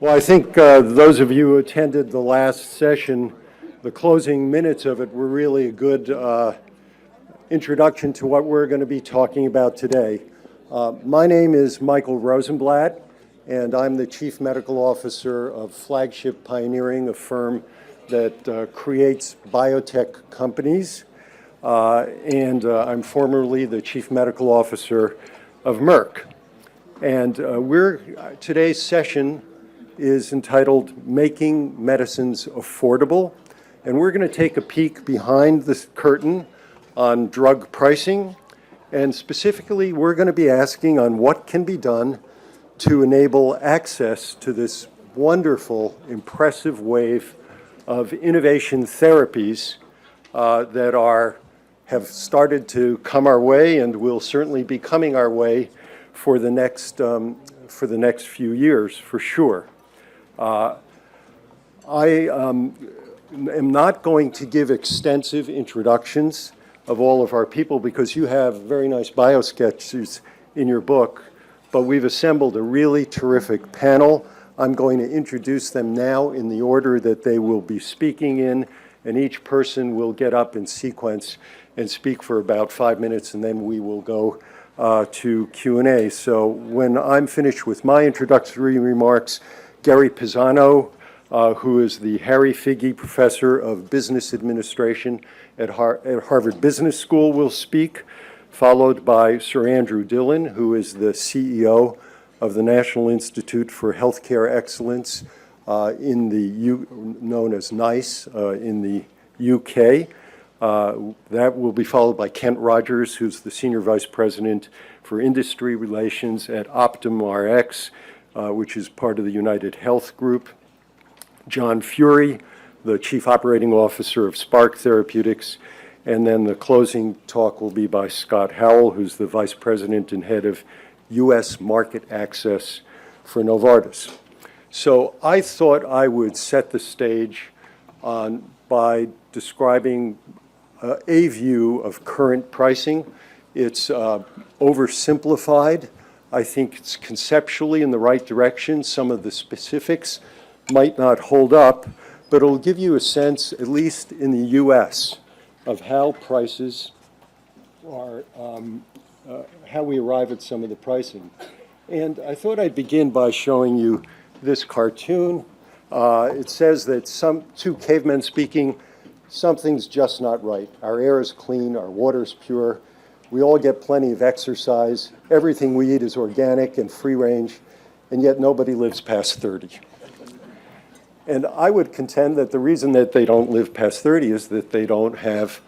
Well, I think those of you who attended the last session, the closing minutes of it were really a good introduction to what we're going to be talking about today. My name is Michael Rosenblatt, and I'm the Chief Medical Officer of Flagship Pioneering, a firm that creates biotech companies. And I'm formerly the Chief Medical Officer of Merck. And today's session is entitled Making Medicines Affordable. And we're going to take a peek behind the curtain on drug pricing. And specifically, we're going to be asking on what can be done to enable access to this wonderful, impressive wave of innovation therapies that have started to come our way and will certainly be coming our way for the next few years, for sure. I am not going to give extensive introductions of all of our people because you have very nice bio sketches in your book, but we've assembled a really terrific panel. I'm going to introduce them now in the order that they will be speaking in, and each person will get up in sequence and speak for about 5 minutes, and then we will go to Q&A. So when I'm finished with my introductory remarks, Gary Pisano, who is the Harry Figgie Professor of Business Administration at Harvard Business School, will speak, followed by Sir Andrew Dillon, who is the CEO of the National Institute for Healthcare Excellence known as NICE in the UK. That will be followed by Kent Rogers, who's the Senior Vice President for Industry Relations at OptumRx, which is part of the UnitedHealth Group. John Furey, the Chief Operating Officer of Spark Therapeutics. And then the closing talk will be by Scott Howell, who's the Vice President and Head of U.S. Market Access for Novartis. So I thought I would set the stage by describing a view of current pricing. It's oversimplified. I think it's conceptually in the right direction. Some of the specifics might not hold up, but it'll give you a sense, at least in the U.S., of how prices are, how we arrive at some of the pricing. And I thought I'd begin by showing you this cartoon. It says that two cavemen speaking, something's just not right. Our air is clean, our water's pure, we all get plenty of exercise, everything we eat is organic and free range, and yet nobody lives past 30. And I would contend that the reason that they don't live past 30 is that they don't have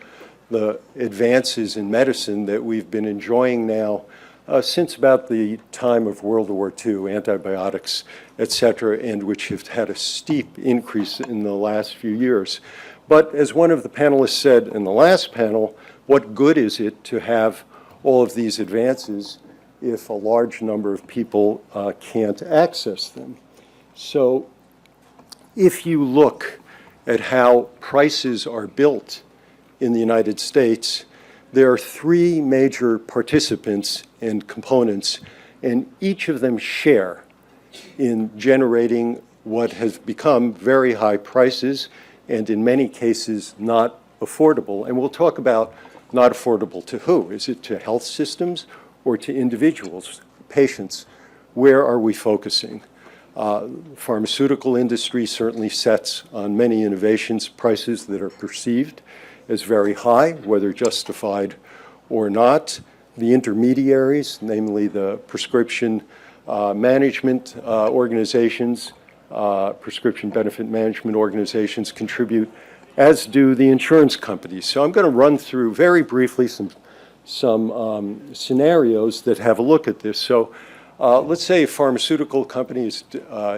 the advances in medicine that we've been enjoying now since about the time of World War II, antibiotics, et cetera, and which have had a steep increase in the last few years. But as one of the panelists said in the last panel, what good is it to have all of these advances if a large number of people can't access them? So if you look at how prices are built in the United States, there are three major participants and components, and each of them share in generating what has become very high prices and in many cases not affordable. And we'll talk about not affordable to who. Is it to health systems or to individuals, patients? Where are we focusing? Pharmaceutical industry certainly sets on many innovations prices that are perceived as very high, whether justified or not. The intermediaries, namely the prescription management organizations, prescription benefit management organizations contribute, as do the insurance companies. So I'm going to run through very briefly some scenarios that have a look at this. So let's say a pharmaceutical company has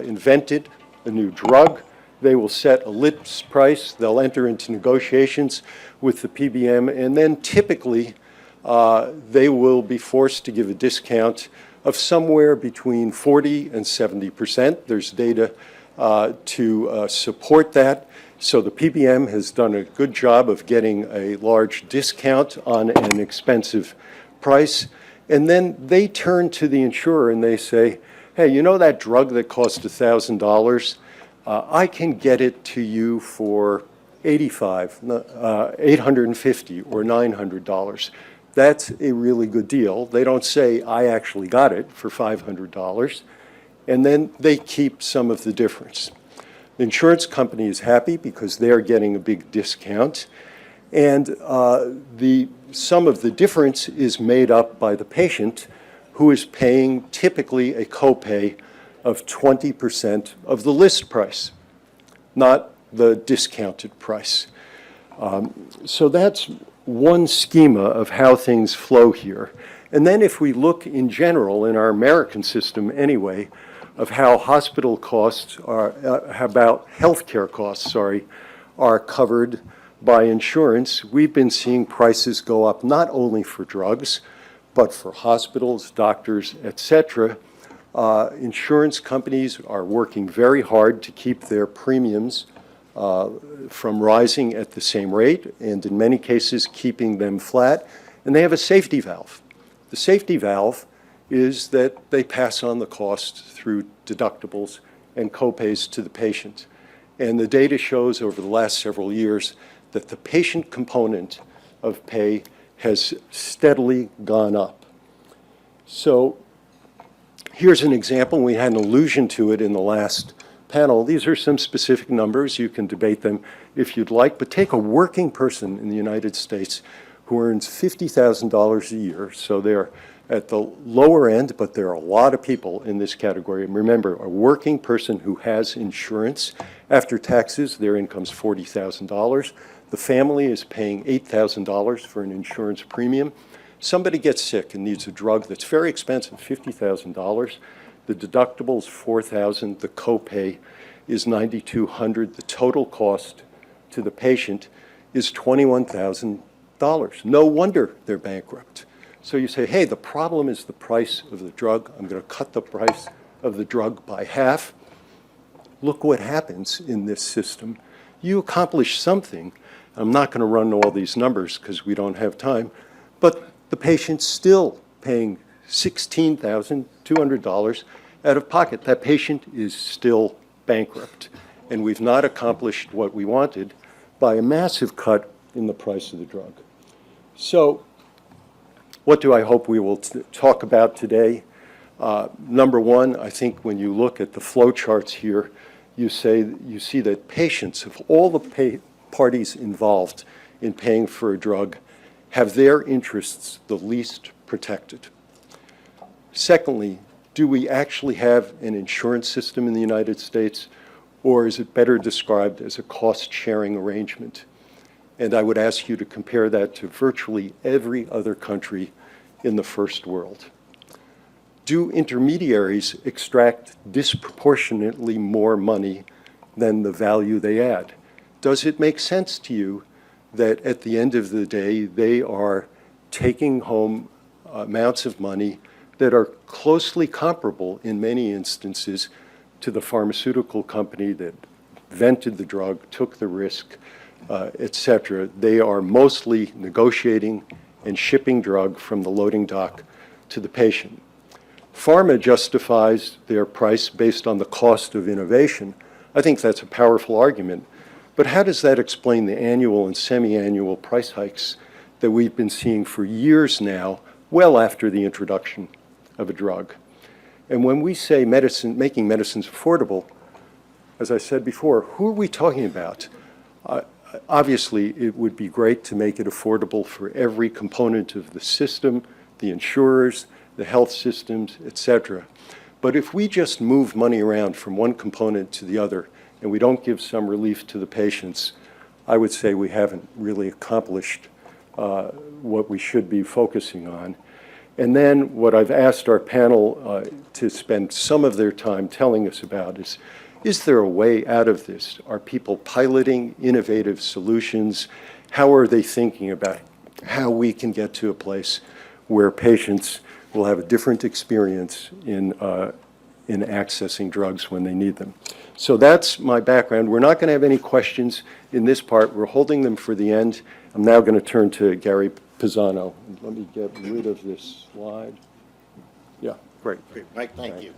invented a new drug. They will set a list price. They'll enter into negotiations with the PBM, and then typically they will be forced to give a discount of somewhere between 40 and 70%. There's data to support that. So the PBM has done a good job of getting a large discount on an expensive price. And then they turn to the insurer and they say, hey, you know that drug that cost $1,000? I can get it to you for $850 or $900. That's a really good deal. They don't say, I actually got it for $500, and then they keep some of the difference. The insurance company is happy because they're getting a big discount, and some of the difference is made up by the patient, who is paying typically a copay of 20% of the list price, not the discounted price. So that's one schema of how things flow here. And then if we look in general, in our American system anyway, of how hospital costs are, about healthcare costs, are covered by insurance, we've been seeing prices go up not only for drugs, but for hospitals, doctors, et cetera. Insurance companies are working very hard to keep their premiums from rising at the same rate, and in many cases keeping them flat, and they have a safety valve. The safety valve is that they pass on the cost through deductibles and copays to the patient. And the data shows over the last several years that the patient component of pay has steadily gone up. So here's an example. We had an allusion to it in the last panel. These are some specific numbers. You can debate them if you'd like, but take a working person in the United States who earns $50,000 a year. So they're at the lower end, but there are a lot of people in this category. And remember, a working person who has insurance, after taxes, their income's $40,000. The family is paying $8,000 for an insurance premium. Somebody gets sick and needs a drug that's very expensive, $50,000. The deductible is $4,000. The copay is $9,200. The total cost to the patient is $21,000. No wonder they're bankrupt. So you say, hey, the problem is the price of the drug. I'm going to cut the price of the drug by half. Look what happens in this system. You accomplish something. I'm not going to run all these numbers because we don't have time, but the patient's still paying $16,200 out of pocket. That patient is still bankrupt, and we've not accomplished what we wanted by a massive cut in the price of the drug. So what do I hope we will talk about today? Number one, I think when you look at the flow charts here, you see that patients, of all the parties involved in paying for a drug, have their interests the least protected. Secondly, do we actually have an insurance system in the United States, or is it better described as a cost-sharing arrangement? And I would ask you to compare that to virtually every other country in the first world. Do intermediaries extract disproportionately more money than the value they add? Does it make sense to you that at the end of the day, they are taking home amounts of money that are closely comparable in many instances to the pharmaceutical company that invented the drug, took the risk, et cetera? They are mostly negotiating and shipping drug from the loading dock to the patient. Pharma justifies their price based on the cost of innovation. I think that's a powerful argument. But how does that explain the annual and semi-annual price hikes that we've been seeing for years now, well after the introduction of a drug? And when we say making medicines affordable, as I said before, who are we talking about? Obviously, it would be great to make it affordable for every component of the system, the insurers, the health systems, et cetera. But if we just move money around from one component to the other, and we don't give some relief to the patients, I would say we haven't really accomplished what we should be focusing on. And then what I've asked our panel to spend some of their time telling us about is there a way out of this? Are people piloting innovative solutions? How are they thinking about how we can get to a place where patients will have a different experience in accessing drugs when they need them? So that's my background. We're not going to have any questions in this part. We're holding them for the end. I'm now going to turn to Gary Pisano. Let me get rid of this slide. Yeah, great. Great, Mike, thank you.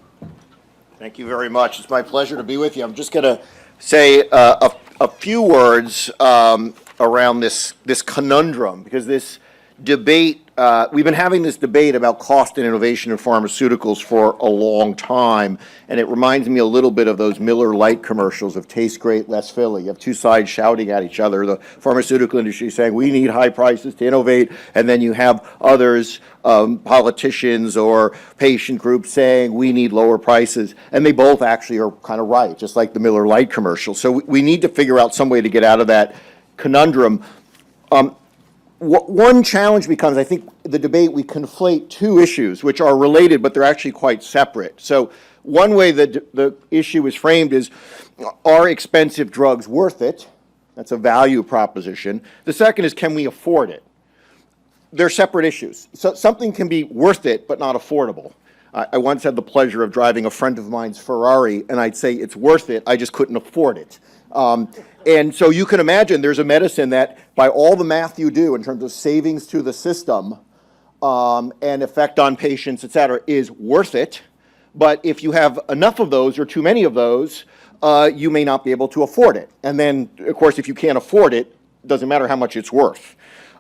Thank you very much. It's my pleasure to be with you. I'm just going to say a few words around this conundrum, because this debate, we've been having this debate about cost and innovation in pharmaceuticals for a long time, and it reminds me a little bit of those Miller Lite commercials of taste great, less filling. You have two sides shouting at each other, the pharmaceutical industry saying we need high prices to innovate, and then you have others, politicians or patient groups saying we need lower prices, and they both actually are kind of right, just like the Miller Lite commercial. So we need to figure out some way to get out of that conundrum. One challenge becomes, I think, the debate, we conflate two issues which are related, but they're actually quite separate. So one way that the issue is framed is, are expensive drugs worth it? That's a value proposition. The second is, can we afford it? They're separate issues. So something can be worth it, but not affordable. I once had the pleasure of driving a friend of mine's Ferrari, and I'd say it's worth it, I just couldn't afford it. And so you can imagine there's a medicine that, by all the math you do in terms of savings to the system and effect on patients, et cetera, is worth it. But if you have enough of those or too many of those, you may not be able to afford it. And then, of course, if you can't afford it, it doesn't matter how much it's worth.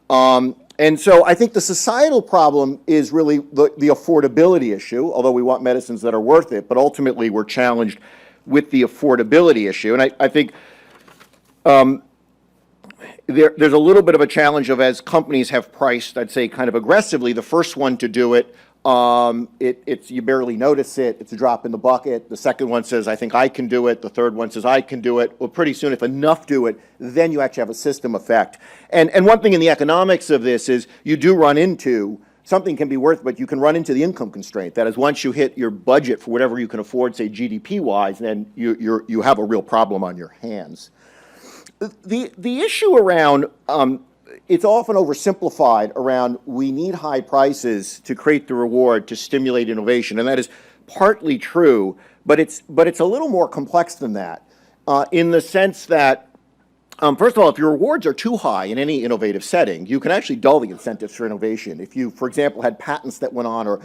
And so I think the societal problem is really the affordability issue, although we want medicines that are worth it, but ultimately we're challenged with the affordability issue. And I think there's a little bit of a challenge of, as companies have priced, I'd say kind of aggressively, the first one to do it, you barely notice it, it's a drop in the bucket. The second one says, I think I can do it. The third one says, I can do it. Well, pretty soon, if enough do it, then you actually have a system effect. And one thing in the economics of this is you do run into, something can be worth, but you can run into the income constraint. That is, once you hit your budget for whatever you can afford, say GDP-wise, then you have a real problem on your hands. The issue around, it's often oversimplified around, we need high prices to create the reward to stimulate innovation, and that is partly true, but it's a little more complex than that, in the sense that, first of all, if your rewards are too high in any innovative setting, you can actually dull the incentives for innovation. If you, for example, had patents that went on, or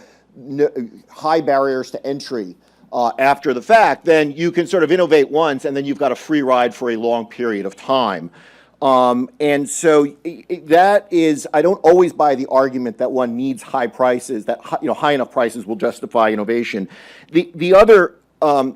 high barriers to entry after the fact, then you can sort of innovate once, and then you've got a free ride for a long period of time. And so that is, I don't always buy the argument that one needs high prices, that high enough prices will justify innovation. The other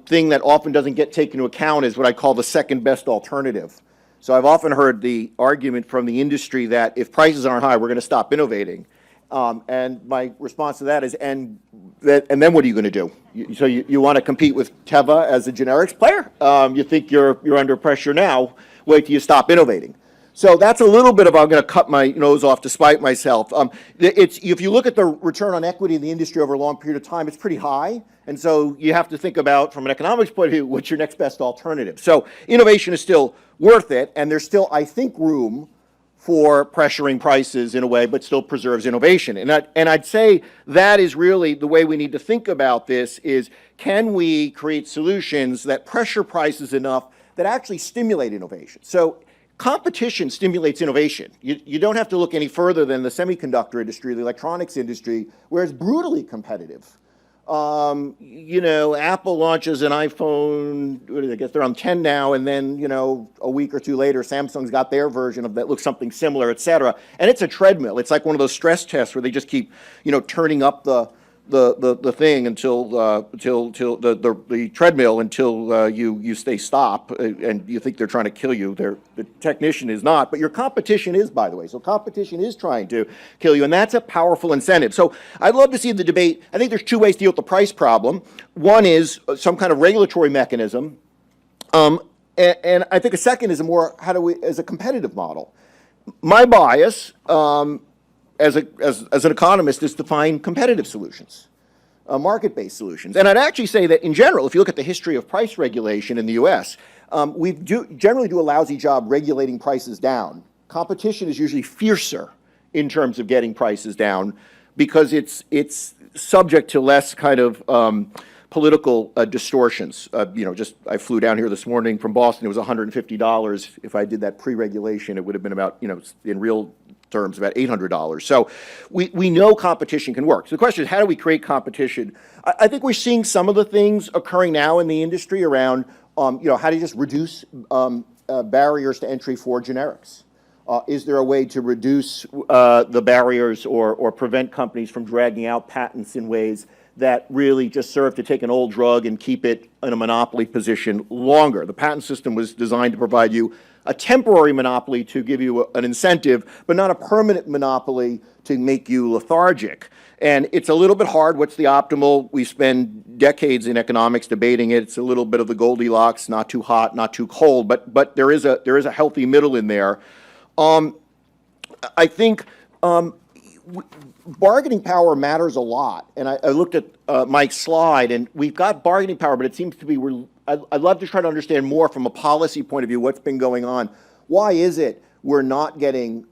thing that often doesn't get taken into account is what I call the second best alternative. So I've often heard the argument from the industry that if prices aren't high, we're going to stop innovating. And my response to that is, and then what are you going to do? So you want to compete with Teva as a generics player? You think you're under pressure now, wait till you stop innovating. So that's a little bit of, I'm going to cut my nose off to spite myself. If you look at the return on equity in the industry over a long period of time, it's pretty high. And so you have to think about, from an economics point of view, what's your next best alternative? So innovation is still worth it, and there's still, I think, room for pressuring prices in a way, but still preserves innovation. And I'd say that is really the way we need to think about this is, can we create solutions that pressure prices enough that actually stimulate innovation? So competition stimulates innovation. You don't have to look any further than the semiconductor industry, the electronics industry, where it's brutally competitive. Apple launches an iPhone, I guess they're on 10 now, and then, a week or two later, Samsung's got their version of that looks something similar, et cetera. And it's a treadmill. It's like one of those stress tests where they just keep, turning up the thing until the treadmill until you stay stop, and you think they're trying to kill you. The technician is not, but your competition is, by the way. So competition is trying to kill you, and that's a powerful incentive. So I'd love to see the debate. I think there's two ways to deal with the price problem. One is some kind of regulatory mechanism, and I think a second is as a competitive model. My bias, as an economist, is to find competitive solutions, market-based solutions. And I'd actually say that in general, if you look at the history of price regulation in the US, we generally do a lousy job regulating prices down. Competition is usually fiercer in terms of getting prices down because it's subject to less kind of political distortions. I flew down here this morning from Boston. It was $150. If I did that pre-regulation, it would have been about, in real terms, about $800. So we know competition can work. So the question is, how do we create competition? I think we're seeing some of the things occurring now in the industry around, how do you just reduce barriers to entry for generics? Is there a way to reduce the barriers or prevent companies from dragging out patents in ways that really just serve to take an old drug and keep it in a monopoly position longer? The patent system was designed to provide you a temporary monopoly to give you an incentive, but not a permanent monopoly to make you lethargic. And it's a little bit hard. What's the optimal? We spend decades in economics debating it. It's a little bit of the Goldilocks, not too hot, not too cold, but there is a healthy middle in there. I think bargaining power matters a lot. And I looked at Mike's slide, and we've got bargaining power, but it seems to be I'd love to try to understand more from a policy point of view what's been going on. Why is it we're not getting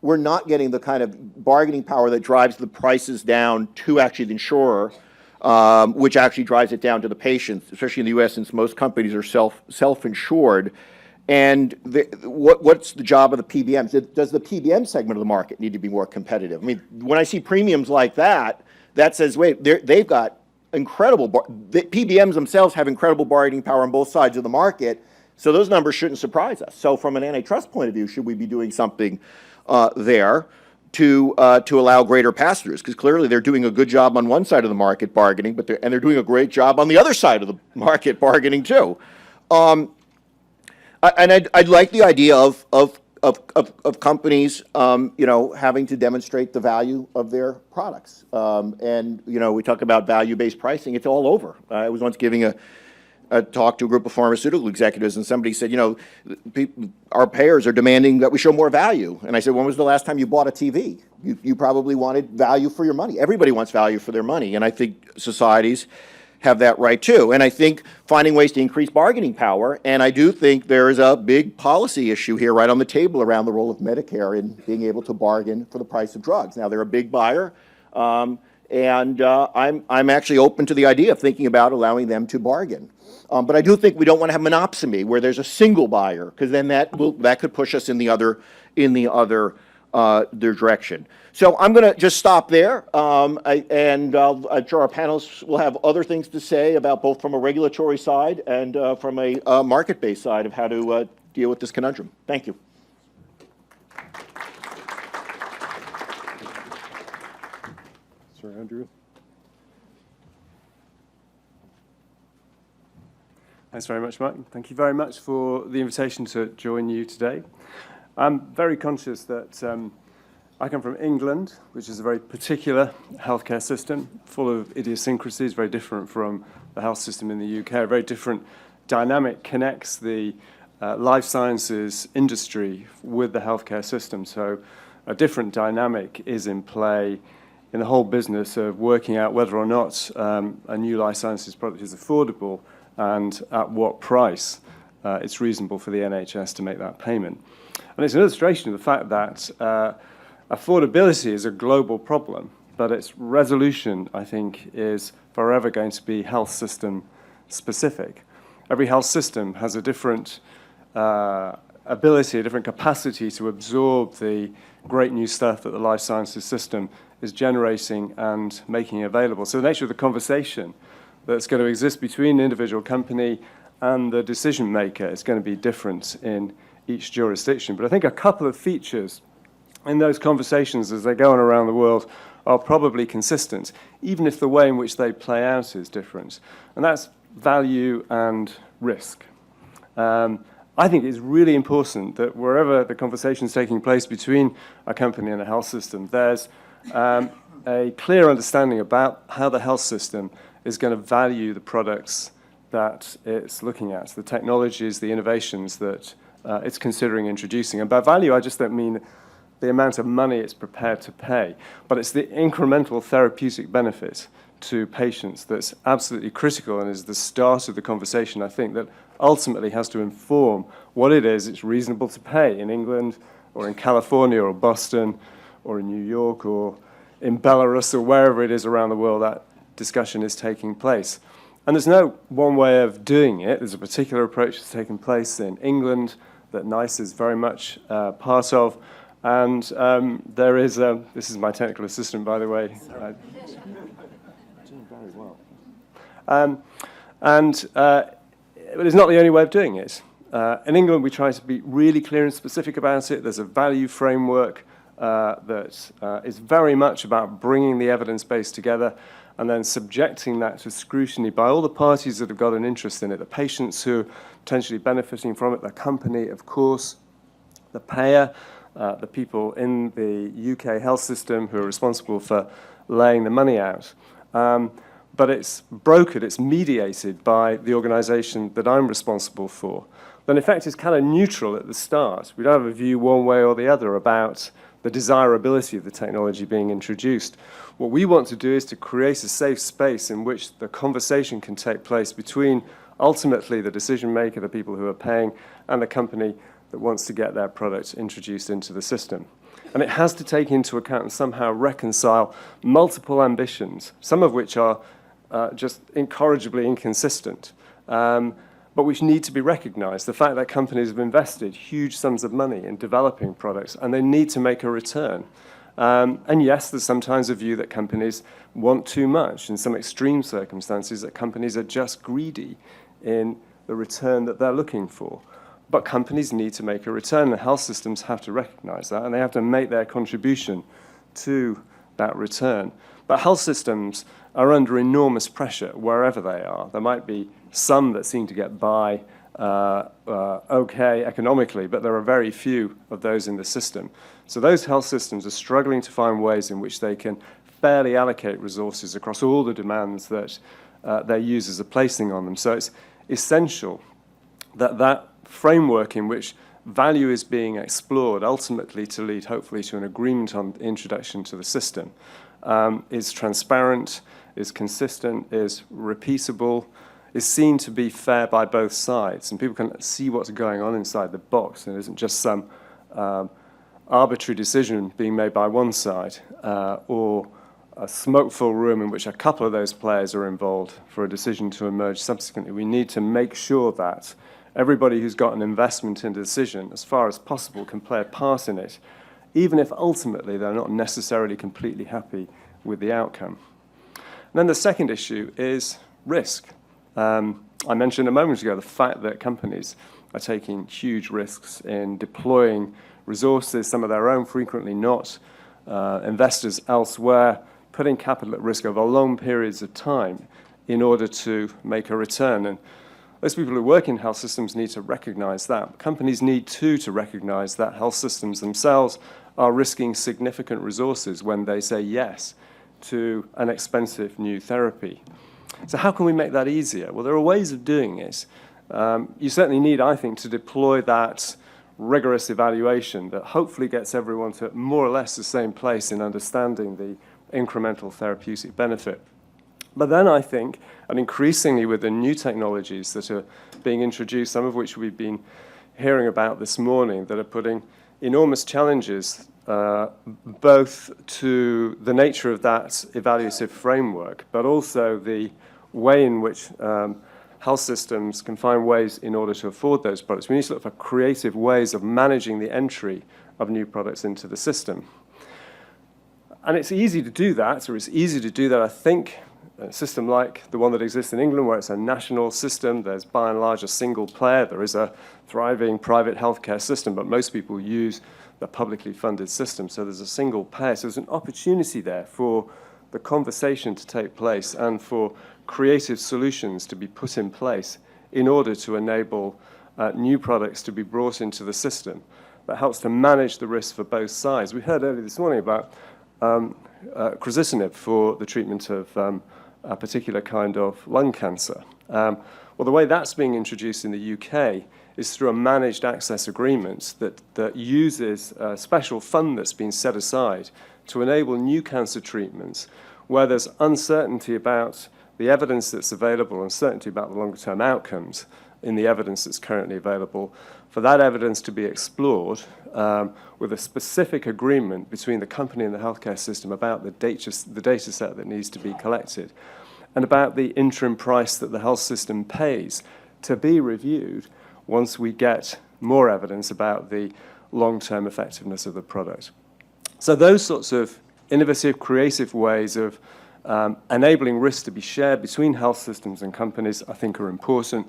the kind of bargaining power that drives the prices down to actually the insurer, which actually drives it down to the patient, especially in the U.S. since most companies are self-insured. And what's the job of the PBMs? Does the PBM segment of the market need to be more competitive? I mean, when I see premiums like that, that says, wait, they've got incredible, the PBMs themselves have incredible bargaining power on both sides of the market, so those numbers shouldn't surprise us. So from an antitrust point of view, should we be doing something there to allow greater pass-throughs? Because clearly they're doing a good job on one side of the market bargaining, and they're doing a great job on the other side of the market bargaining too. And I'd like the idea of companies, having to demonstrate the value of their products. And we talk about value-based pricing. It's all over. I was once giving a talk to a group of pharmaceutical executives, and somebody said, our payers are demanding that we show more value. And I said, when was the last time you bought a TV? You probably wanted value for your money. Everybody wants value for their money, and I think societies have that right too. And I think finding ways to increase bargaining power, and I do think there is a big policy issue here right on the table around the role of Medicare in being able to bargain for the price of drugs. Now, they're a big buyer, and I'm actually open to the idea of thinking about allowing them to bargain. But I do think we don't want to have monopsony where there's a single buyer, because then that could push us in the other direction. So I'm going to just stop there, and I'm sure our panelists will have other things to say about both from a regulatory side and from a market-based side of how to deal with this conundrum. Thank you. Sir Andrew. Thanks very much, Mike. Thank you very much for the invitation to join you today. I'm very conscious that I come from England, which is a very particular healthcare system, full of idiosyncrasies, very different from the health system in the UK. A very different dynamic connects the life sciences industry with the healthcare system. So a different dynamic is in play in the whole business of working out whether or not a new life sciences product is affordable and at what price it's reasonable for the NHS to make that payment. And it's an illustration of the fact that affordability is a global problem, but its resolution, I think, is forever going to be health system specific. Every health system has a different ability, a different capacity to absorb the great new stuff that the life sciences system is generating and making available. So the nature of the conversation that's going to exist between the individual company and the decision maker is going to be different in each jurisdiction. But I think a couple of features in those conversations as they go on around the world are probably consistent, even if the way in which they play out is different. And that's value and risk. I think it's really important that wherever the conversation is taking place between a company and a health system, there's a clear understanding about how the health system is going to value the products that it's looking at, the technologies, the innovations that it's considering introducing. And by value, I just don't mean the amount of money it's prepared to pay, but it's the incremental therapeutic benefit to patients that's absolutely critical and is the start of the conversation, I think, that ultimately has to inform what it is it's reasonable to pay in England or in California or Boston or in New York or in Belarus or wherever it is around the world that discussion is taking place. And there's no one way of doing it. There's a particular approach that's taking place in England that NICE is very much part of, And there is, this is my technical assistant, by the way. Doing very well. But it's not the only way of doing it. In England, we try to be really clear and specific about it. There's a value framework that is very much about bringing the evidence base together and then subjecting that to scrutiny by all the parties that have got an interest in it, the patients who are potentially benefiting from it, the company, of course, the payer, the people in the UK health system who are responsible for laying the money out. But it's brokered, it's mediated by the organization that I'm responsible for. Then, in fact, it's kind of neutral at the start. We don't have a view one way or the other about the desirability of the technology being introduced. What we want to do is to create a safe space in which the conversation can take place between, ultimately, the decision maker, the people who are paying, and the company that wants to get their product introduced into the system. And it has to take into account and somehow reconcile multiple ambitions, some of which are just incorrigibly inconsistent, but which need to be recognized. The fact that companies have invested huge sums of money in developing products, and they need to make a return. And yes, there's sometimes a view that companies want too much. In some extreme circumstances, that companies are just greedy in the return that they're looking for. But companies need to make a return, and health systems have to recognize that, and they have to make their contribution to that return. But health systems are under enormous pressure wherever they are. There might be some that seem to get by okay economically, but there are very few of those in the system. So those health systems are struggling to find ways in which they can fairly allocate resources across all the demands that their users are placing on them. So it's essential that that framework in which value is being explored, ultimately to lead, hopefully, to an agreement on introduction to the system, is transparent, is consistent, is repeatable, is seen to be fair by both sides, and people can see what's going on inside the box, and it isn't just some arbitrary decision being made by one side, or a smoke-filled room in which a couple of those players are involved for a decision to emerge subsequently. We need to make sure that everybody who's got an investment in a decision, as far as possible, can play a part in it, even if ultimately they're not necessarily completely happy with the outcome. And then the second issue is risk. I mentioned a moment ago the fact that companies are taking huge risks in deploying resources, some of their own, frequently not, investors elsewhere, putting capital at risk over long periods of time in order to make a return. And those people who work in health systems need to recognize that. Companies need to recognize that health systems themselves are risking significant resources when they say yes to an expensive new therapy. So how can we make that easier? Well, there are ways of doing it. You certainly need, I think, to deploy that rigorous evaluation that hopefully gets everyone to more or less the same place in understanding the incremental therapeutic benefit. But then I think, and increasingly with the new technologies that are being introduced, some of which we've been hearing about this morning, that are putting enormous challenges both to the nature of that evaluative framework, but also the way in which health systems can find ways in order to afford those products. We need to look for creative ways of managing the entry of new products into the system. And it's easy to do that, I think, a system like the one that exists in England, where it's a national system. There's by and large a single player. There is a thriving private healthcare system, but most people use the publicly funded system. So there's a single payer. So there's an opportunity there for the conversation to take place and for creative solutions to be put in place in order to enable new products to be brought into the system. That helps to manage the risk for both sides. We heard earlier this morning about crisitinib for the treatment of a particular kind of lung cancer. Well, the way that's being introduced in the UK is through a managed access agreement that uses a special fund that's been set aside to enable new cancer treatments where there's uncertainty about the evidence that's available, uncertainty about the longer-term outcomes in the evidence that's currently available, for that evidence to be explored with a specific agreement between the company and the healthcare system about the data set that needs to be collected and about the interim price that the health system pays to be reviewed once we get more evidence about the long-term effectiveness of the product. So those sorts of innovative, creative ways of enabling risk to be shared between health systems and companies, I think, are important.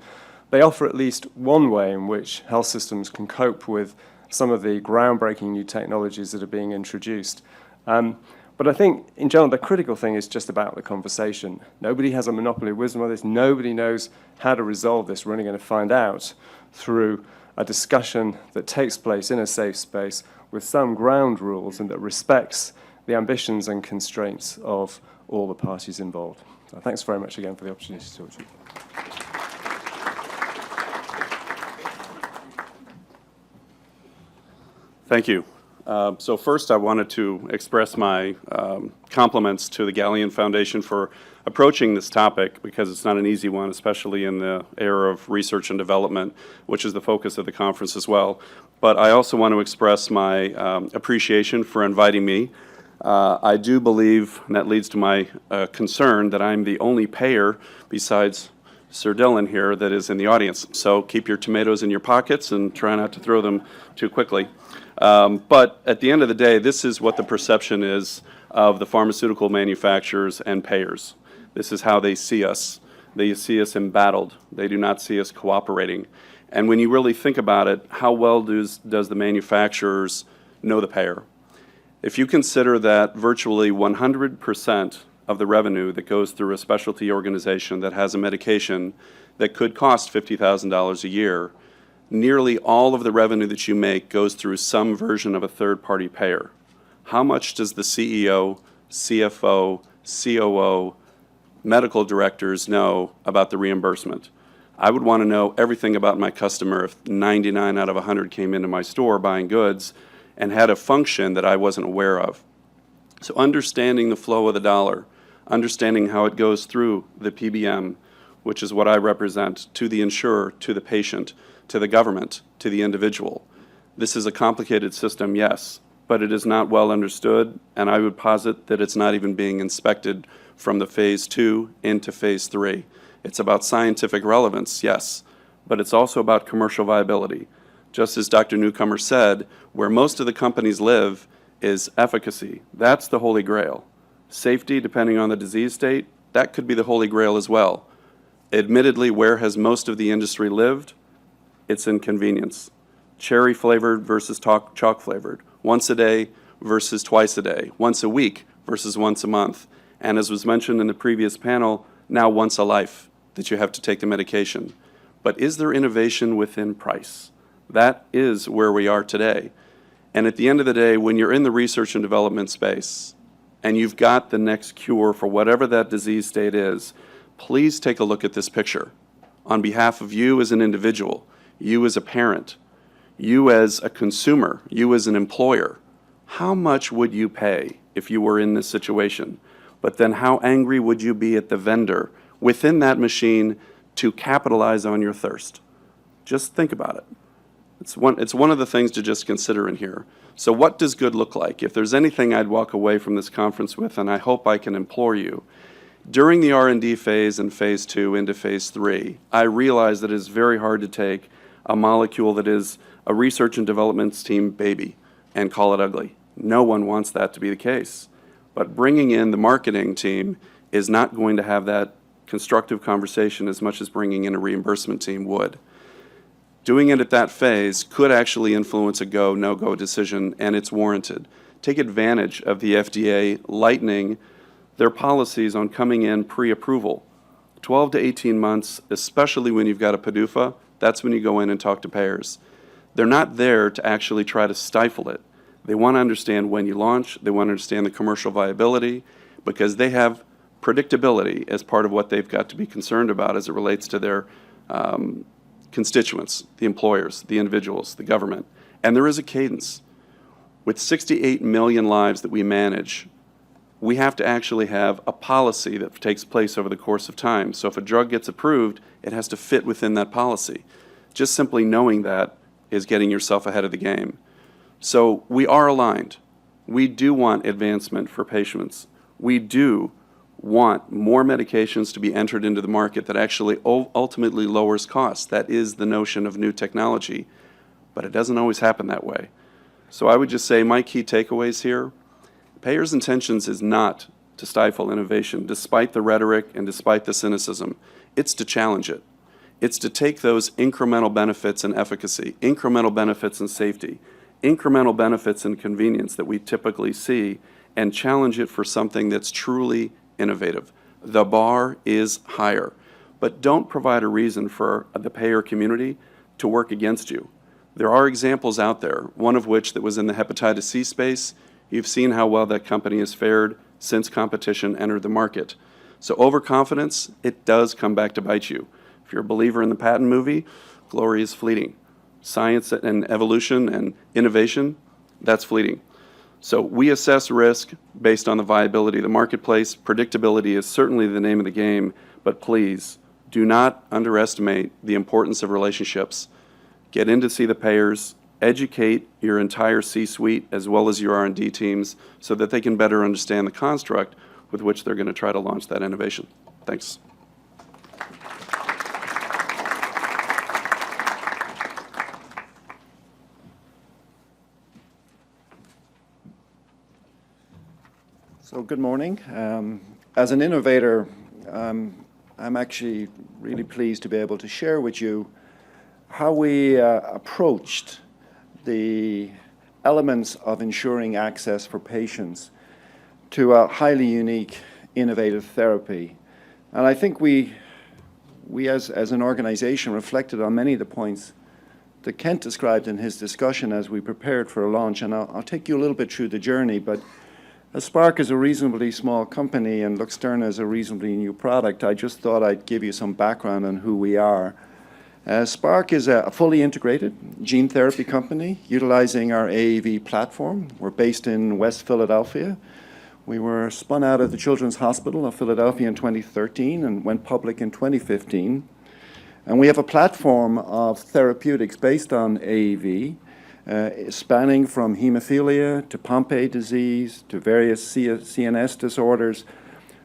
They offer at least one way in which health systems can cope with some of the groundbreaking new technologies that are being introduced. But I think, in general, the critical thing is just about the conversation. Nobody has a monopoly of wisdom on this. Nobody knows how to resolve this. We're only going to find out through a discussion that takes place in a safe space with some ground rules and that respects the ambitions and constraints of all the parties involved. So thanks very much again for the opportunity to talk to you. Thank you. So first, I wanted to express my compliments to the Galien Foundation for approaching this topic, because it's not an easy one, especially in the era of research and development, which is the focus of the conference as well. But I also want to express my appreciation for inviting me. I do believe, and that leads to my concern, that I'm the only payer besides Sir Dillon here that is in the audience. So keep your tomatoes in your pockets and try not to throw them too quickly. But at the end of the day, this is what the perception is of the pharmaceutical manufacturers and payers. This is how they see us. They see us embattled. They do not see us cooperating. And when you really think about it, how well does the manufacturers know the payer? If you consider that virtually 100% of the revenue that goes through a specialty organization that has a medication that could cost $50,000 a year, nearly all of the revenue that you make goes through some version of a third-party payer. How much does the CEO, CFO, COO, medical directors know about the reimbursement? I would want to know everything about my customer if 99 out of 100 came into my store buying goods and had a function that I wasn't aware of. So understanding the flow of the dollar, understanding how it goes through the PBM, which is what I represent, to the insurer, to the patient, to the government, to the individual. This is a complicated system, yes, but it is not well understood, and I would posit that it's not even being inspected from the phase 2 into phase 3. It's about scientific relevance, yes, but it's also about commercial viability. Just as Dr. Newcomer said, where most of the companies live is efficacy. That's the holy grail. Safety, depending on the disease state, that could be the holy grail as well. Admittedly, where has most of the industry lived? It's in convenience. Cherry flavored versus chalk flavored. Once a day versus twice a day. Once a week versus once a month. And as was mentioned in the previous panel, now once a life that you have to take the medication. But is there innovation within price? That is where we are today. And at the end of the day, when you're in the research and development space and you've got the next cure for whatever that disease state is, please take a look at this picture. On behalf of you as an individual, you as a parent, you as a consumer, you as an employer, how much would you pay if you were in this situation? But then how angry would you be at the vendor within that machine to capitalize on your thirst? Just think about it. It's one of the things to just consider in here. So what does good look like? If there's anything I'd walk away from this conference with, and I hope I can implore you, during the R&D phase and phase 2 into phase 3, I realize that it is very hard to take a molecule that is a research and development team baby and call it ugly. No one wants that to be the case. But bringing in the marketing team is not going to have that constructive conversation as much as bringing in a reimbursement team would. Doing it at that phase could actually influence a go, no-go decision, and it's warranted. Take advantage of the FDA lightening their policies on coming in pre-approval. 12 to 18 months, especially when you've got a PDUFA, that's when you go in and talk to payers. They're not there to actually try to stifle it. They want to understand when you launch, they want to understand the commercial viability, because they have predictability as part of what they've got to be concerned about as it relates to their constituents, the employers, the individuals, the government. And there is a cadence. With 68 million lives that we manage, we have to actually have a policy that takes place over the course of time. So if a drug gets approved, it has to fit within that policy. Just simply knowing that is getting yourself ahead of the game. So we are aligned. We do want advancement for patients. We do want more medications to be entered into the market that actually ultimately lowers costs. That is the notion of new technology. But it doesn't always happen that way. So I would just say my key takeaways here, payers' intentions is not to stifle innovation, despite the rhetoric and despite the cynicism. It's to challenge it. It's to take those incremental benefits in efficacy, incremental benefits in safety, incremental benefits in convenience that we typically see, and challenge it for something that's truly innovative. The bar is higher, but don't provide a reason for the payer community to work against you. There are examples out there, one of which that was in the hepatitis C space. You've seen how well that company has fared since competition entered the market. So overconfidence, it does come back to bite you. If you're a believer in the patent movie, glory is fleeting. Science and evolution and innovation, that's fleeting. So we assess risk based on the viability of the marketplace. Predictability is certainly the name of the game, but please do not underestimate the importance of relationships. Get in to see the payers, educate your entire C-suite as well as your R&D teams so that they can better understand the construct with which they're going to try to launch that innovation. Thanks. So good morning. As an innovator, I'm actually really pleased to be able to share with you how we approached the elements of ensuring access for patients to a highly unique, innovative therapy. And I think we as an organization reflected on many of the points that Kent described in his discussion as we prepared for a launch. And I'll take you a little bit through the journey, but as Spark is a reasonably small company and Luxturna is a reasonably new product, I just thought I'd give you some background on who we are. Spark is a fully integrated gene therapy company utilizing our AAV platform. We're based in West Philadelphia. We were spun out of the Children's Hospital of Philadelphia in 2013 and went public in 2015. And we have a platform of therapeutics based on AAV, spanning from hemophilia to Pompe disease to various CNS disorders.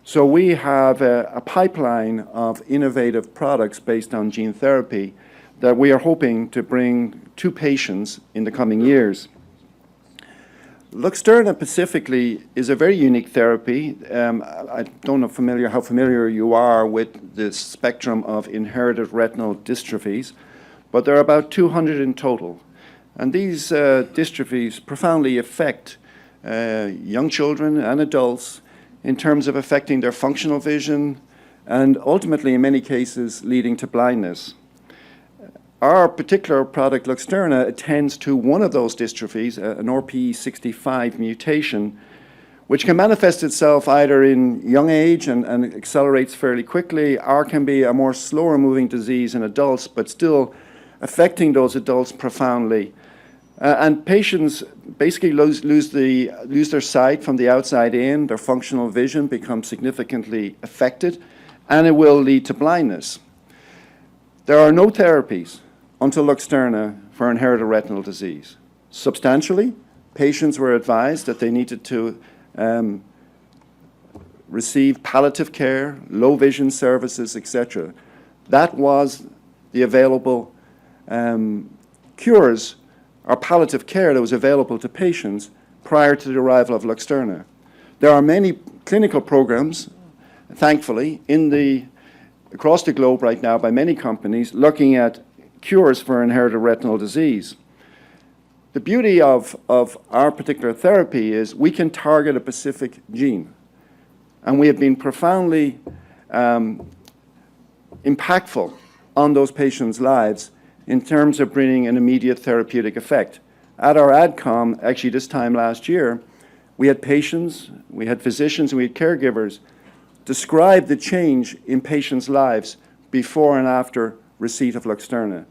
So we have a pipeline of innovative products based on gene therapy that we are hoping to bring to patients in the coming years. Luxturna specifically is a very unique therapy. I don't know how familiar you are with the spectrum of inherited retinal dystrophies, but there are about 200 in total. And these dystrophies profoundly affect young children and adults in terms of affecting their functional vision and ultimately, in many cases, leading to blindness. Our particular product, Luxturna, attends to one of those dystrophies, an RPE65 mutation, which can manifest itself either in young age and accelerates fairly quickly, or can be a more slower-moving disease in adults, but still affecting those adults profoundly. And patients basically lose their sight from the outside in, their functional vision becomes significantly affected, and it will lead to blindness. There are no therapies until Luxturna for inherited retinal disease. Substantially, patients were advised that they needed to receive palliative care, low vision services, etc. That was the available cures or palliative care that was available to patients prior to the arrival of Luxturna. There are many clinical programs, thankfully, across the globe right now by many companies looking at cures for inherited retinal disease. The beauty of our particular therapy is we can target a specific gene, and we have been profoundly impactful on those patients' lives in terms of bringing an immediate therapeutic effect. At our AdCom, actually this time last year, we had patients, we had physicians, and we had caregivers describe the change in patients' lives before and after receipt of Luxturna.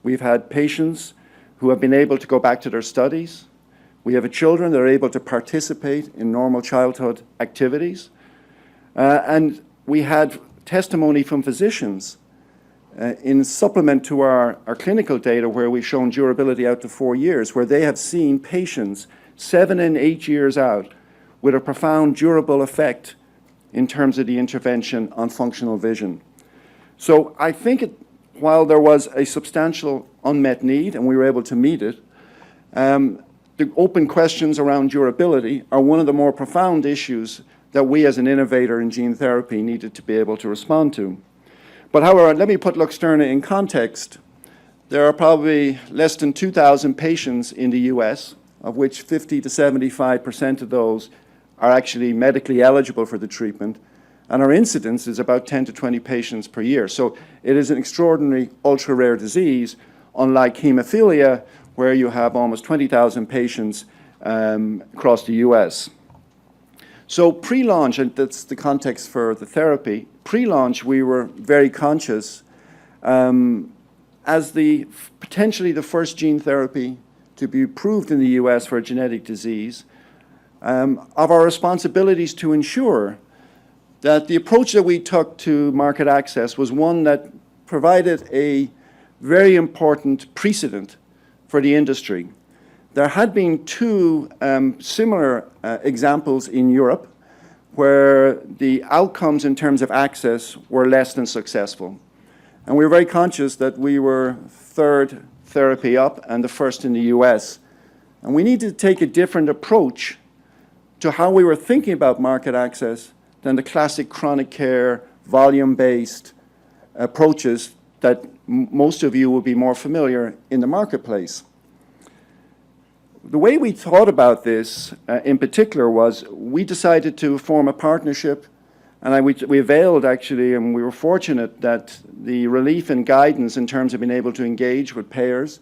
We've had patients who have been able to go back to their studies. We have children that are able to participate in normal childhood activities. And we had testimony from physicians in supplement to our clinical data where we've shown durability out to 4 years, where they have seen patients 7 and 8 years out with a profound durable effect in terms of the intervention on functional vision. So I think while there was a substantial unmet need and we were able to meet it, the open questions around durability are one of the more profound issues that we as an innovator in gene therapy needed to be able to respond to. But however, let me put Luxturna in context. There are probably less than 2,000 patients in the US, of which 50 to 75% of those are actually medically eligible for the treatment, and our incidence is about 10 to 20 patients per year. So it is an extraordinary ultra-rare disease, unlike hemophilia, where you have almost 20,000 patients across the US. So pre-launch, and that's the context for the therapy, pre-launch we were very conscious as potentially the first gene therapy to be approved in the US for a genetic disease, of our responsibilities to ensure that the approach that we took to market access was one that provided a very important precedent for the industry. There had been two similar examples in Europe where the outcomes in terms of access were less than successful. And we were very conscious that we were third therapy up and the first in the US. And we needed to take a different approach to how we were thinking about market access than the classic chronic care, volume-based approaches that most of you will be more familiar in the marketplace. The way we thought about this in particular was we decided to form a partnership, and we availed actually, and we were fortunate that the relief and guidance in terms of being able to engage with payers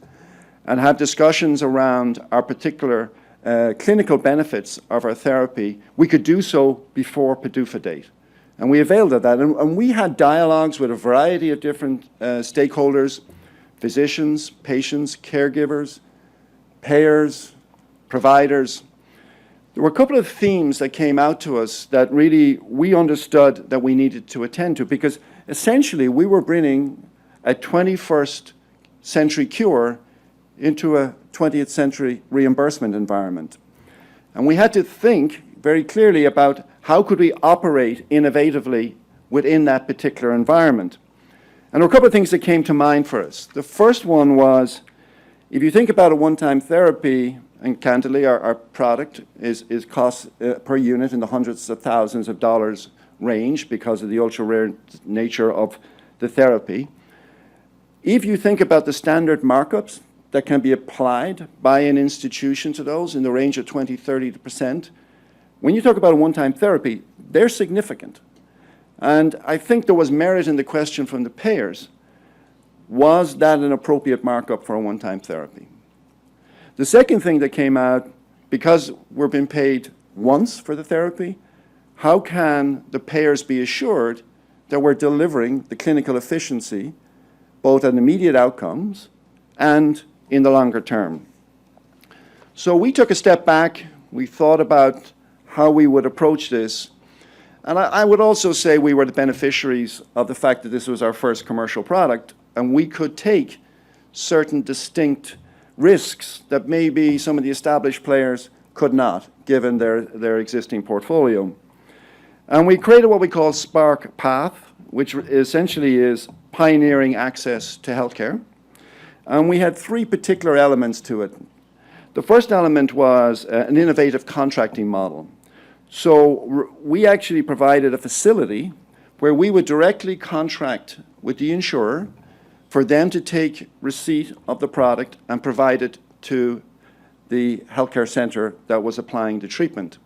and have discussions around our particular clinical benefits of our therapy, we could do so before PDUFA date. And we availed of that. And we had dialogues with a variety of different stakeholders, physicians, patients, caregivers, payers, providers. There were a couple of themes that came out to us that really we understood that we needed to attend to, because essentially we were bringing a 21st century cure into a 20th century reimbursement environment. And we had to think very clearly about how could we operate innovatively within that particular environment. And there were a couple of things that came to mind for us. The first one was, if you think about a one-time therapy, and candidly, our product is cost per unit in the hundreds of thousands of dollars range because of the ultra-rare nature of the therapy. If you think about the standard markups that can be applied by an institution to those in the range of 20, 30%, when you talk about a one-time therapy, they're significant. And I think there was merit in the question from the payers. Was that an appropriate markup for a one-time therapy? The second thing that came out, because we're being paid once for the therapy, how can the payers be assured that we're delivering the clinical efficiency, both at immediate outcomes and in the longer term? So we took a step back. We thought about how we would approach this. And I would also say we were the beneficiaries of the fact that this was our first commercial product, and we could take certain distinct risks that maybe some of the established players could not, given their existing portfolio. And we created what we call Spark Path, which essentially is pioneering access to healthcare. And we had three particular elements to it. The first element was an innovative contracting model. So we actually provided a facility where we would directly contract with the insurer for them to take receipt of the product and provide it to the healthcare center that was applying the treatment.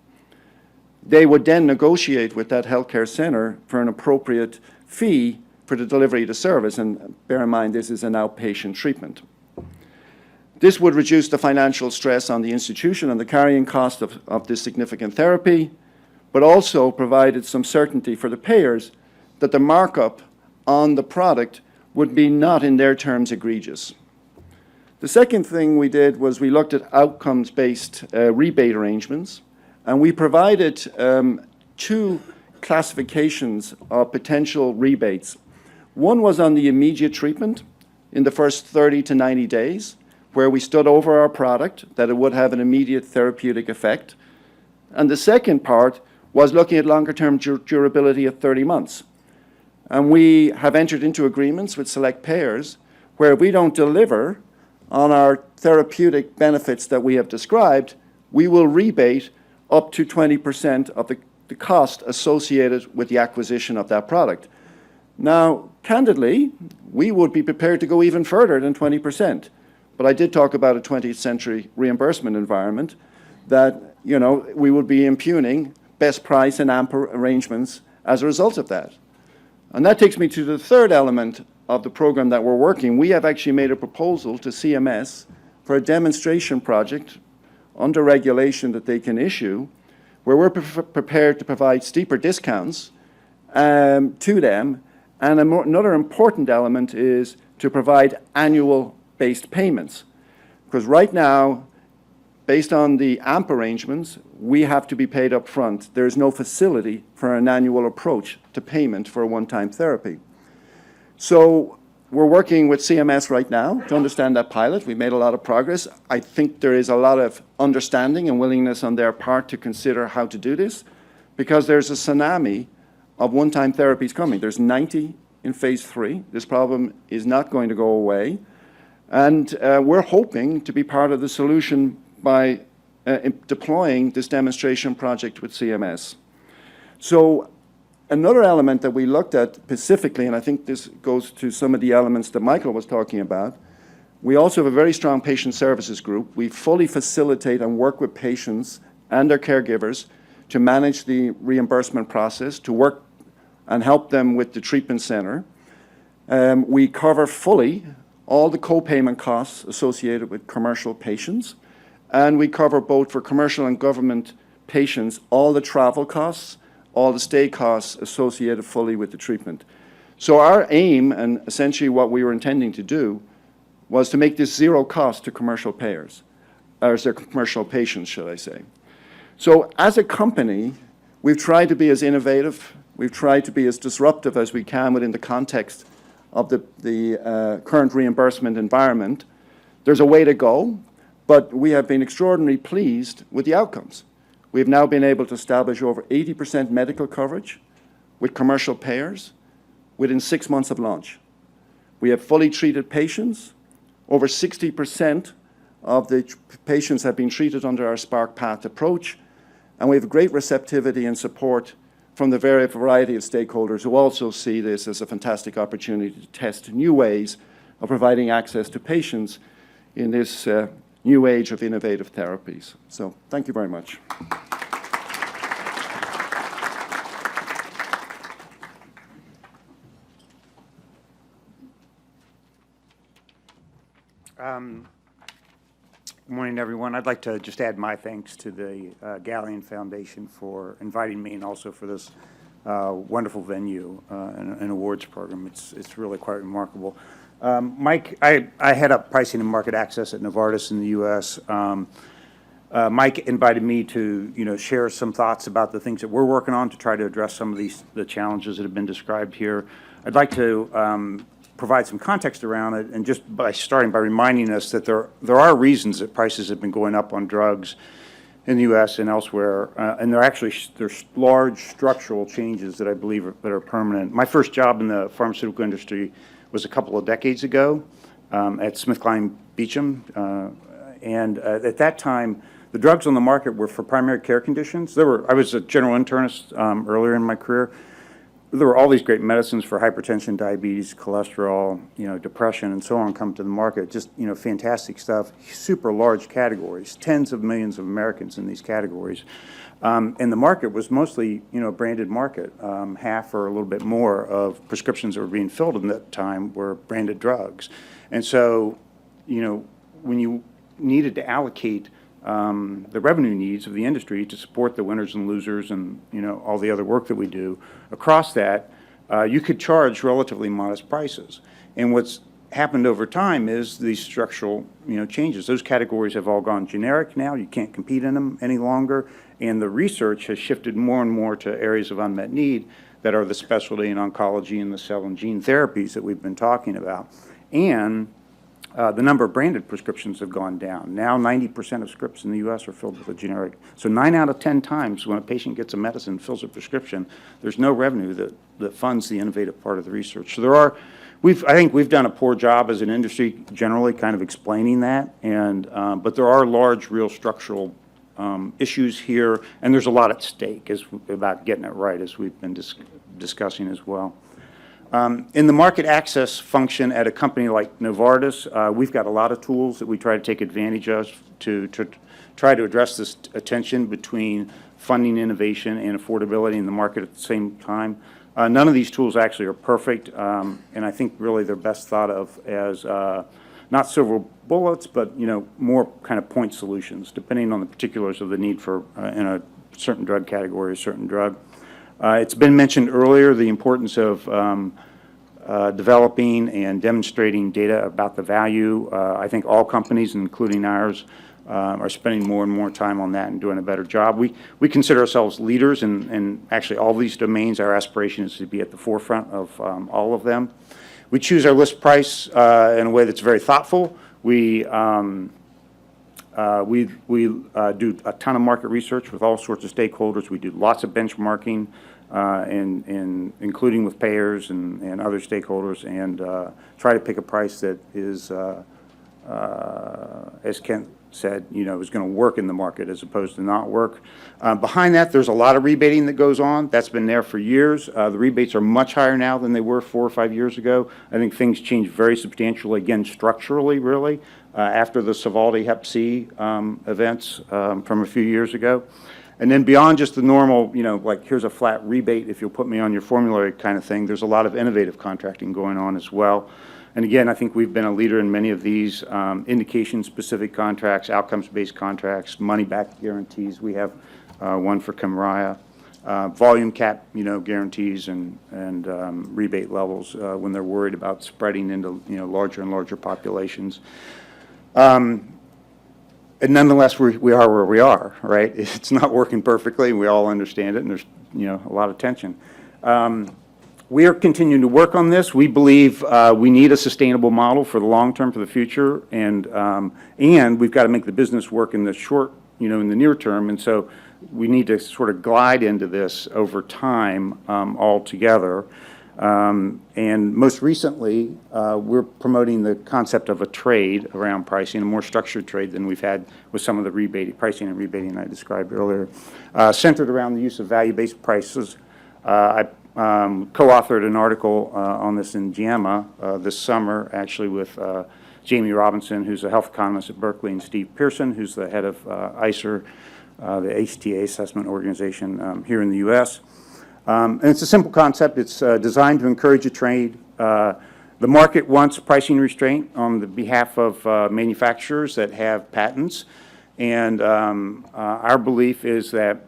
They would then negotiate with that healthcare center for an appropriate fee for the delivery of the service, and bear in mind this is an outpatient treatment. This would reduce the financial stress on the institution and the carrying cost of this significant therapy, but also provided some certainty for the payers that the markup on the product would be not in their terms egregious. The second thing we did was we looked at outcomes-based rebate arrangements, and we provided two classifications of potential rebates. One was on the immediate treatment in the first 30 to 90 days, where we stood over our product, that it would have an immediate therapeutic effect. And the second part was looking at longer-term durability at 30 months. And we have entered into agreements with select payers where if we don't deliver on our therapeutic benefits that we have described, we will rebate up to 20% of the cost associated with the acquisition of that product. Now, candidly, we would be prepared to go even further than 20%. But I did talk about a 20th century reimbursement environment that, you know, we would be impugning best price and AMP arrangements as a result of that. And that takes me to the third element of the program that we're working. We have actually made a proposal to CMS for a demonstration project under regulation that they can issue, where we're prepared to provide steeper discounts to them. And another important element is to provide annual-based payments. Because right now, based on the AMP arrangements, we have to be paid up front. There is no facility for an annual approach to payment for a one-time therapy. So we're working with CMS right now to understand that pilot. We've made a lot of progress. I think there is a lot of understanding and willingness on their part to consider how to do this, because there's a tsunami of one-time therapies coming. There's 90 in phase 3. This problem is not going to go away. And we're hoping to be part of the solution by deploying this demonstration project with CMS. So another element that we looked at specifically, and I think this goes to some of the elements that Michael was talking about, we also have a very strong patient services group. We fully facilitate and work with patients and their caregivers to manage the reimbursement process, to work and help them with the treatment center. We cover fully all the co-payment costs associated with commercial patients, and we cover both for commercial and government patients all the travel costs, all the stay costs associated fully with the treatment. So our aim, and essentially what we were intending to do, was to make this zero cost to commercial payers, or their commercial patients, should I say. So as a company, we've tried to be as innovative, we've tried to be as disruptive as we can within the context of the current reimbursement environment. There's a way to go, but we have been extraordinarily pleased with the outcomes. We've now been able to establish over 80% medical coverage with commercial payers within 6 months of launch. We have fully treated patients. Over 60% of the patients have been treated under our Spark Path approach, and we have great receptivity and support from the variety of stakeholders who also see this as a fantastic opportunity to test new ways of providing access to patients in this new age of innovative therapies. So thank you very much. Good morning, everyone. I'd like to just add my thanks to the Galien Foundation for inviting me, and also for this wonderful venue and awards program. It's really quite remarkable. Mike, I head up pricing and market access at Novartis in the U.S. Mike invited me to, share some thoughts about the things that we're working on to try to address some of the challenges that have been described here. I'd like to provide some context around it, and just by starting by reminding us that there are reasons that prices have been going up on drugs in the U.S. and elsewhere, and there's large structural changes that I believe that are permanent. My first job in the pharmaceutical industry was a couple of decades ago at SmithKline Beecham, and at that time, the drugs on the market were for primary care conditions. I was a general internist earlier in my career. There were all these great medicines for hypertension, diabetes, cholesterol, depression, and so on come to the market. Just, fantastic stuff. Super large categories, tens of millions of Americans in these categories. And the market was mostly, a branded market. Half or a little bit more of prescriptions that were being filled at that time were branded drugs. And so, when you needed to allocate the revenue needs of the industry to support the winners and losers and, all the other work that we do across that, you could charge relatively modest prices. And what's happened over time is these structural, changes. Those categories have all gone generic now. You can't compete in them any longer. And the research has shifted more and more to areas of unmet need that are the specialty in oncology and the cell and gene therapies that we've been talking about. And the number of branded prescriptions have gone down. Now 90% of scripts in the U.S. are filled with a generic. So 9 out of 10 times when a patient gets a medicine, fills a prescription, there's no revenue that funds the innovative part of the research. So there are I think we've done a poor job as an industry generally kind of explaining that, and, but there are large, real structural issues here, and there's a lot at stake about getting it right, as we've been discussing as well. In the market access function at a company like Novartis, we've got a lot of tools that we try to take advantage of to try to address this tension between funding innovation and affordability in the market at the same time. None of these tools actually are perfect, and I think really they're best thought of as not silver bullets, but more kind of point solutions, depending on the particulars of the need for in a certain drug category, a certain drug. It's been mentioned earlier the importance of developing and demonstrating data about the value. I think all companies, including ours, are spending more and more time on that and doing a better job. We consider ourselves leaders in actually all these domains. Our aspiration is to be at the forefront of all of them. We choose our list price in a way that's very thoughtful. We do a ton of market research with all sorts of stakeholders. We do lots of benchmarking, including with payers and other stakeholders, and try to pick a price that is, as Kent said, is going to work in the market as opposed to not work. Behind that, there's a lot of rebating that goes on. That's been there for years. The rebates are much higher now than they were 4 or 5 years ago. I think things changed very substantially, again, structurally, really, after the Sovaldi Hep C events from a few years ago. And then beyond just the normal, like here's a flat rebate if you'll put me on your formulary kind of thing, there's a lot of innovative contracting going on as well. And again, I think we've been a leader in many of these indication-specific contracts, outcomes-based contracts, money-back guarantees. We have one for Kymriah, volume cap, guarantees and rebate levels when they're worried about spreading into, larger and larger populations. And nonetheless, we are where we are, right? It's not working perfectly. We all understand it, and there's, a lot of tension. We are continuing to work on this. We believe we need a sustainable model for the long term, for the future, and we've got to make the business work in the short, in the near term, and so we need to sort of glide into this over time all together. And most recently, we're promoting the concept of a trade around pricing, a more structured trade than we've had with some of the pricing and rebating I described earlier, centered around the use of value-based prices. I co-authored an article on this in JAMA this summer, actually with Jamie Robinson, who's a health economist at Berkeley, and Steve Pearson, who's the head of ICER, the HTA assessment organization here in the U.S. And it's a simple concept. It's designed to encourage a trade. The market wants pricing restraint on the behalf of manufacturers that have patents, and our belief is that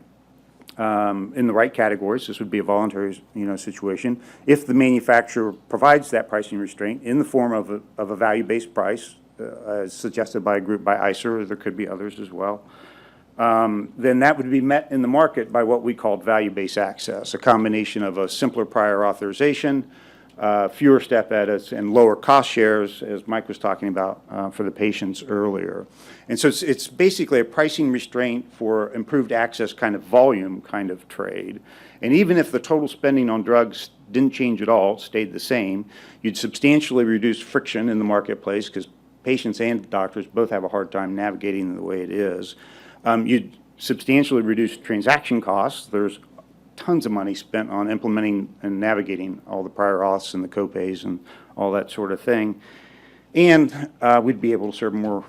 in the right categories, this would be a voluntary, situation. If the manufacturer provides that pricing restraint in the form of a value-based price, as suggested by a group by ICER, or there could be others as well, then that would be met in the market by what we called value-based access, a combination of a simpler prior authorization, fewer step edits, and lower cost shares, as Mike was talking about for the patients earlier. And so it's basically a pricing restraint for improved access kind of volume kind of trade. And even if the total spending on drugs didn't change at all, stayed the same, you'd substantially reduce friction in the marketplace because patients and doctors both have a hard time navigating the way it is. You'd substantially reduce transaction costs. There's tons of money spent on implementing and navigating all the prior auths and the copays and all that sort of thing. And we'd be able to serve more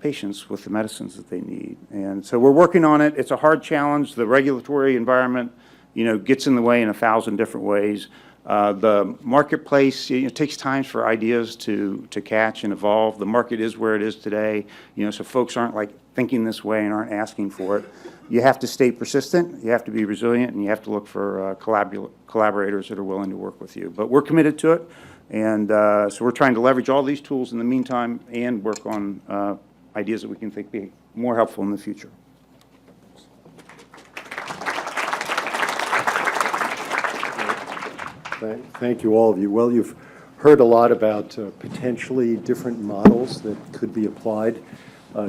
patients with the medicines that they need. And so we're working on it. It's a hard challenge. The regulatory environment, gets in the way in 1,000 different ways. The marketplace, it takes time for ideas to catch and evolve. The market is where it is today, so folks aren't like thinking this way and aren't asking for it. You have to stay persistent, you have to be resilient, and you have to look for collaborators that are willing to work with you. But we're committed to it, and so we're trying to leverage all these tools in the meantime and work on ideas that we can think be more helpful in the future. Thank you, all of you. Well, you've heard a lot about potentially different models that could be applied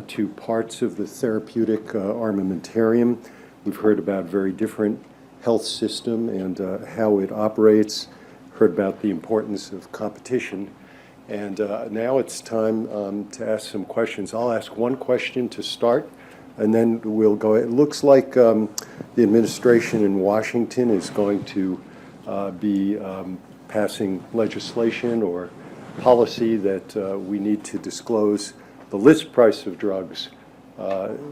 to parts of the therapeutic armamentarium. We've heard about very different health system and how it operates, heard about the importance of competition. And now it's time to ask some questions. I'll ask one question to start, and then we'll go. It looks like the administration in Washington is going to be passing legislation or policy that we need to disclose the list price of drugs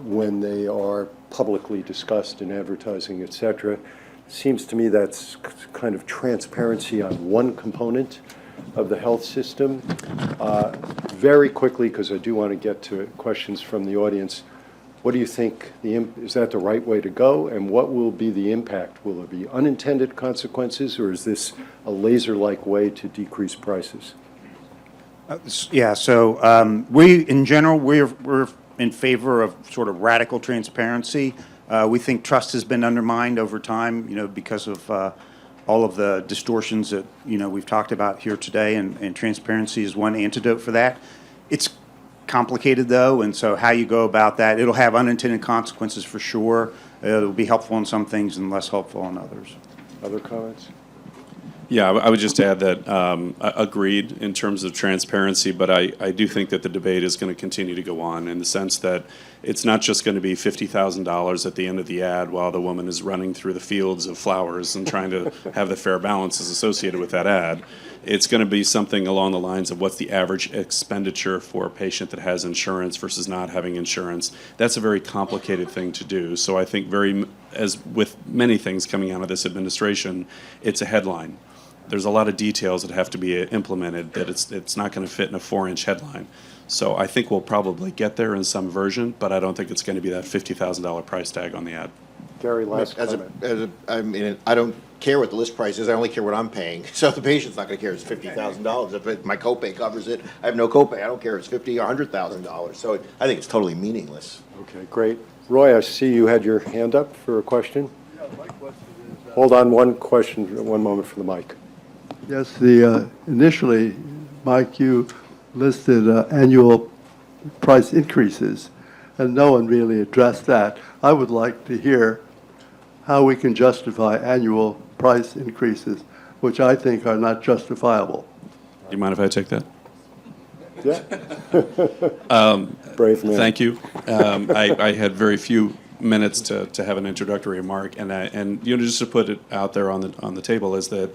when they are publicly discussed in advertising, et cetera. Seems to me that's kind of transparency on one component of the health system. Very quickly, because I do want to get to questions from the audience, what do you think, is that the right way to go, and what will be the impact? Will there be unintended consequences, or is this a laser-like way to decrease prices? Yeah, so we, in general, we're in favor of sort of radical transparency. We think trust has been undermined over time, because of all of the distortions that, we've talked about here today, and transparency is one antidote for that. It's complicated, though, and so how you go about that, it'll have unintended consequences for sure. It'll be helpful in some things and less helpful in others. Other comments? Yeah, I would just add that agreed in terms of transparency, but I do think that the debate is going to continue to go on in the sense that it's not just going to be $50,000 at the end of the ad while the woman is running through the fields of flowers and trying to have the fair balances associated with that ad. It's going to be something along the lines of what's the average expenditure for a patient that has insurance versus not having insurance. That's a very complicated thing to do. So I think as with many things coming out of this administration, it's a headline. There's a lot of details that have to be implemented that it's not going to fit in a 4-inch headline. So I think we'll probably get there in some version, but I don't think it's going to be that $50,000 price tag on the ad. Gary, last comment. I mean, I don't care what the list price is, I only care what I'm paying. So if the patient's not gonna care, it's $50,000. If my copay covers it, I have no copay, I don't care if it's $50,000 or $100,000. So I think it's totally meaningless. Okay, great. Roy, I see you had your hand up for a question. Yeah, my question is... Hold on, one moment for the mic. Yes, initially, Mike, you listed annual price increases, and no one really addressed that. I would like to hear how we can justify annual price increases, which I think are not justifiable. Do you mind if I take that? Yeah. Brave man. Thank you. I had very few minutes to have an introductory remark, and just to put it out there on the table is that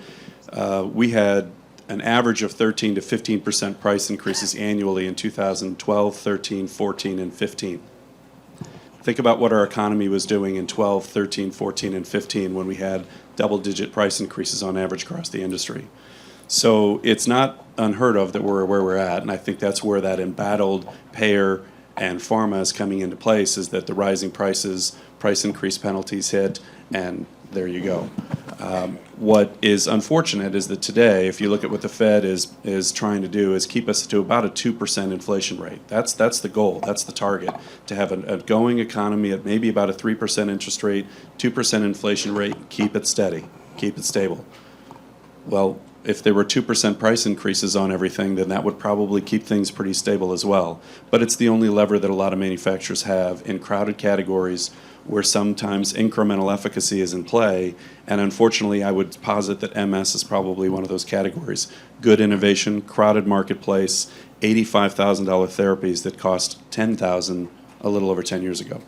we had an average of 13 to 15% price increases annually in 2012, 13, 14, and 15. Think about what our economy was doing in 12, 13, 14, and 15 when we had double-digit price increases on average across the industry. So it's not unheard of that we're where we're at, and I think that's where that embattled payer and pharma is coming into place, is that the rising prices, price increase penalties hit, and there you go. What is unfortunate is that today, if you look at what the Fed is trying to do, is keep us to about a 2% inflation rate. That's the goal. That's the target, to have a going economy at maybe about a 3% interest rate, 2% inflation rate, keep it steady, keep it stable. Well, if there were 2% price increases on everything, then that would probably keep things pretty stable as well. But it's the only lever that a lot of manufacturers have in crowded categories where sometimes incremental efficacy is in play, and unfortunately I would posit that MS is probably one of those categories. Good innovation, crowded marketplace, $85,000 therapies that cost $10,000 a little over 10 years ago.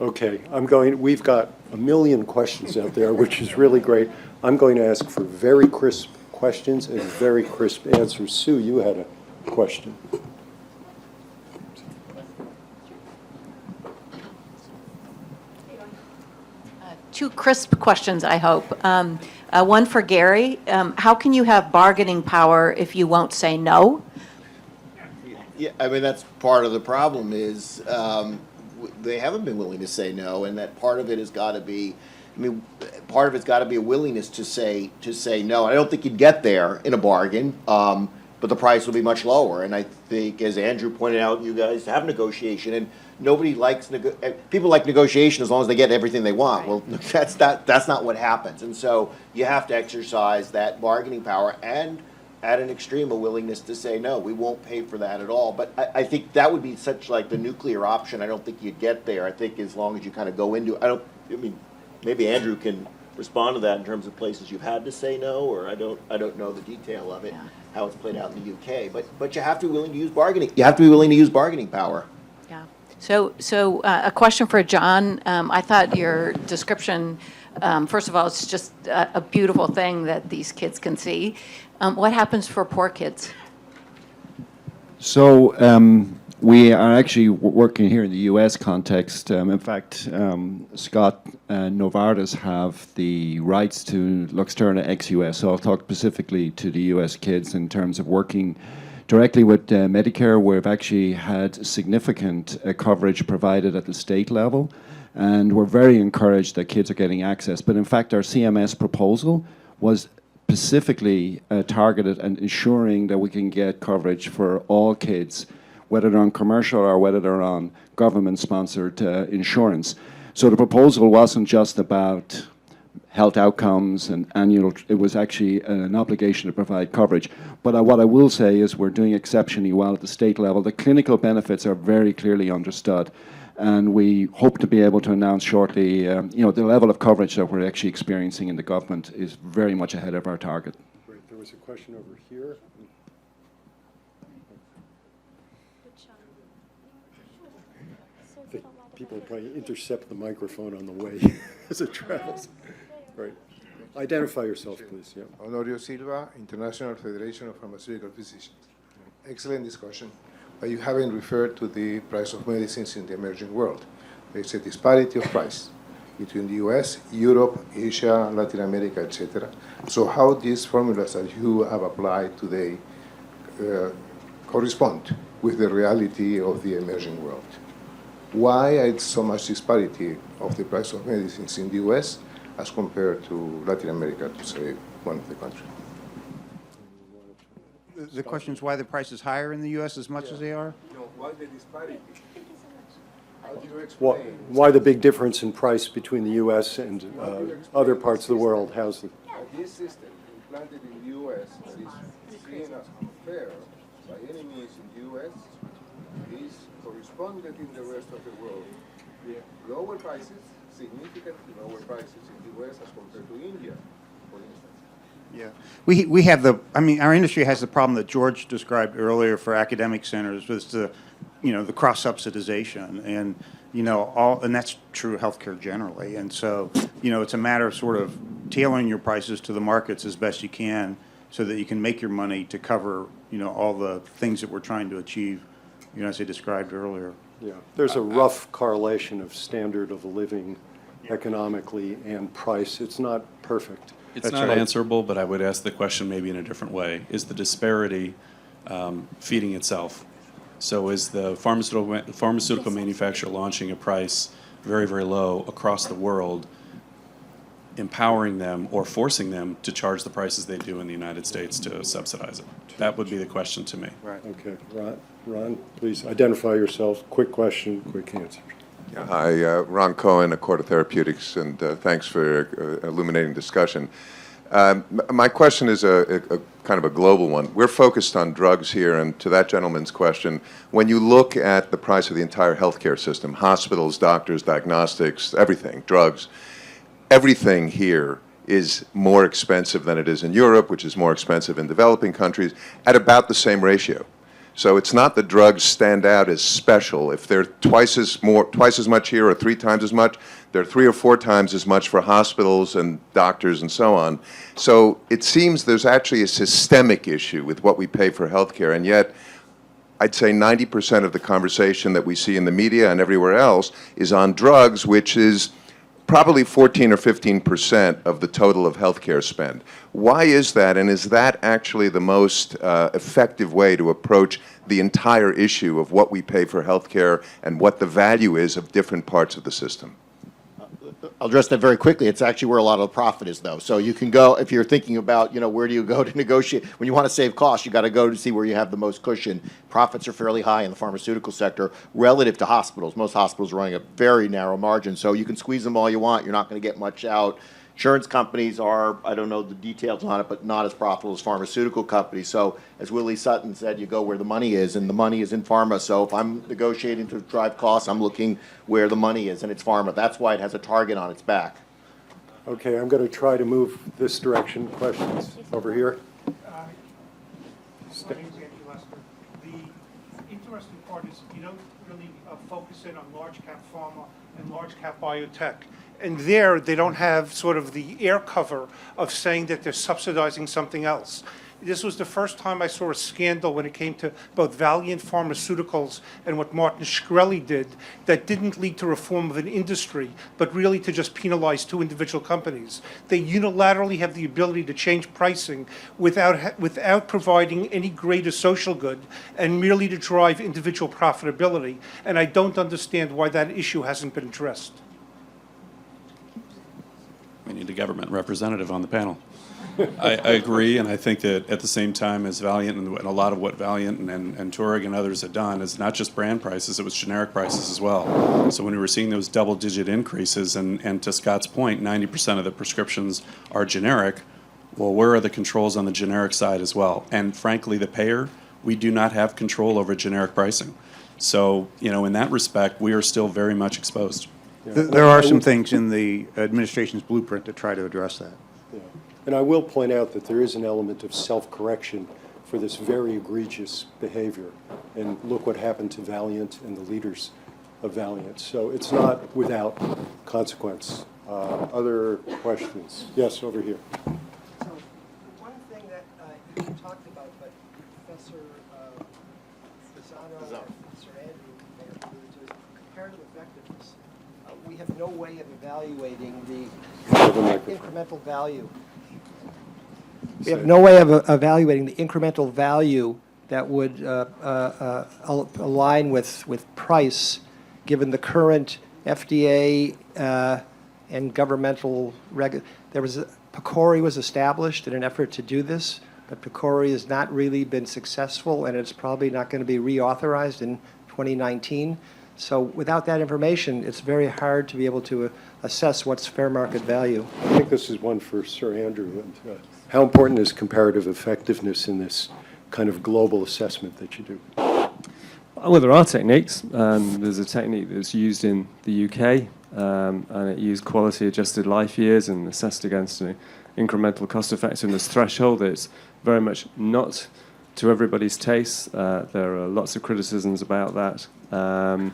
Okay, we've got a million questions out there, which is really great. I'm going to ask for very crisp questions and very crisp answers. Sue, you had a question. Two crisp questions, I hope. One for Gary. How can you have bargaining power if you won't say no? Yeah, I mean, that's part of the problem is they haven't been willing to say no, and that part of it has got to be, part of it's got to be a willingness to say no. I don't think you'd get there in a bargain, but the price will be much lower. And I think, as Andrew pointed out, you guys have negotiation, and nobody likes people like negotiation as long as they get everything they want. Well, that's not what happens. And so you have to exercise that bargaining power, and at an extreme, a willingness to say no, we won't pay for that at all. But I think that would be such like the nuclear option. I don't think you'd get there. I think as long as you kind of go into, maybe Andrew can respond to that in terms of places you've had to say no, or I don't know the detail of it, how it's played out in the UK. But you have to be willing to use bargaining. You have to be willing to use bargaining power. Yeah. So a question for John. I thought your description, first of all, it's just a beautiful thing that these kids can see. What happens for poor kids? So we are actually working here in the U.S. context. In fact, Scott and Novartis have the rights to Luxturna ex-U.S. So I'll talk specifically to the U.S. kids in terms of working directly with Medicare. We've actually had significant coverage provided at the state level, and we're very encouraged that kids are getting access. But in fact, our CMS proposal was specifically targeted and ensuring that we can get coverage for all kids, whether they're on commercial or whether they're on government-sponsored insurance. So the proposal wasn't just about health outcomes and annual, it was actually an obligation to provide coverage. But what I will say is we're doing exceptionally well at the state level. The clinical benefits are very clearly understood, and we hope to be able to announce shortly, the level of coverage that we're actually experiencing in the government is very much ahead of our target. Great. There was a question over here. People probably intercept the microphone on the way as it travels. Right. Identify yourself, please. Yeah. Honorio Silva, International Federation of Pharmaceutical Physicians. Excellent discussion, but you haven't referred to the price of medicines in the emerging world. There's a disparity of price between the US, Europe, Asia, Latin America, etc. So how these formulas that you have applied today correspond with the reality of the emerging world? Why is so much disparity of the price of medicines in the US as compared to Latin America, to say one of the countries? The question is why the price is higher in the U.S. as much as they are? No, why the disparity? How do you Why, explain why the big difference in price between the U.S. and other parts of the world? How's the... this system implanted in the U.S. that is seen as unfair by any means in the U.S. is corresponded in the rest of the world with lower prices, significantly lower prices in the U.S. as compared to India, for instance. Yeah, we have our industry has the problem that George described earlier for academic centers, was the cross subsidization, and and that's true of healthcare generally. And so it's a matter of sort of tailoring your prices to the markets as best you can, so that you can make your money to cover all the things that we're trying to achieve, as I described earlier. Yeah, there's a rough correlation of standard of living economically and price. It's not perfect. It's not answerable, but I would ask the question maybe in a different way. Is the disparity feeding itself? So is the pharmaceutical manufacturer launching a price very, very low across the world, empowering them or forcing them to charge the prices they do in the United States to subsidize it? That would be the question to me. Right. Okay, Ron, please identify yourself. Quick question, quick answer. Yeah, hi, Ron Cohen, Accord of Therapeutics, and thanks for illuminating discussion. My question is a kind of a global one. We're focused on drugs here, and to that gentleman's question, when you look at the price of the entire healthcare system, hospitals, doctors, diagnostics, everything, drugs, everything here is more expensive than it is in Europe, which is more expensive in developing countries, at about the same ratio. So it's not that drugs stand out as special. If they're twice as much here or 3 times as much, they're 3 or 4 times as much for hospitals and doctors and so on. So it seems there's actually a systemic issue with what we pay for healthcare, and yet I'd say 90% of the conversation that we see in the media and everywhere else is on drugs, which is probably 14 or 15% of the total of healthcare spend. Why is that, and is that actually the most effective way to approach the entire issue of what we pay for healthcare and what the value is of different parts of the system? I'll address that very quickly. It's actually where a lot of the profit is, though. So you can go, if you're thinking about, where do you go to negotiate? When you want to save costs, you got to go to see where you have the most cushion. Profits are fairly high in the pharmaceutical sector relative to hospitals. Most hospitals are running a very narrow margin, so you can squeeze them all you want. You're not going to get much out. Insurance companies are, I don't know the details on it, but not as profitable as pharmaceutical companies. So as Willie Sutton said, you go where the money is, and the money is in pharma. So if I'm negotiating to drive costs, I'm looking where the money is, and it's pharma. That's why it has a target on its back. Okay, I'm going to try to move this direction. Questions over here? My name's Andrew Lester. The interesting part is you don't really focus in on large cap pharma and large cap biotech. And there, they don't have sort of the air cover of saying that they're subsidizing something else. This was the first time I saw a scandal when it came to both Galien Pharmaceuticals and what Martin Shkreli did that didn't lead to reform of an industry, but really to just penalize two individual companies. They unilaterally have the ability to change pricing without providing any greater social good and merely to drive individual profitability. And I don't understand why that issue hasn't been addressed. We need a government representative on the panel. I agree, and I think that at the same time as Valiant and a lot of what Valiant and Touareg and others have done is not just brand prices, it was generic prices as well. So when we were seeing those double-digit increases, and to Scott's point, 90% of the prescriptions are generic, well, where are the controls on the generic side as well? And frankly, the payer, we do not have control over generic pricing. So, in that respect, we are still very much exposed. There are some things in the administration's blueprint to try to address that. Yeah. And I will point out that there is an element of self-correction for this very egregious behavior. And look what happened to Valiant and the leaders of Valiant. So it's not without consequence. Other questions? Yes, over here. So one thing that you talked about, but Professor Pisano and Sir Andrew may have alluded to, is comparative effectiveness. We have no way of evaluating the incremental value. We have no way of evaluating the incremental value that would align with price, given the current FDA and governmental PCORI was established in an effort to do this, but PCORI has not really been successful, and it's probably not going to be reauthorized in 2019. So without that information, it's very hard to be able to assess what's fair market value. I think this is one for Sir Andrew. How important is comparative effectiveness in this kind of global assessment that you do? Well, there are techniques. There's a technique that's used in the UK, and it used quality-adjusted life years and assessed against an incremental cost-effectiveness threshold. It's very much not to everybody's taste. There are lots of criticisms about that. And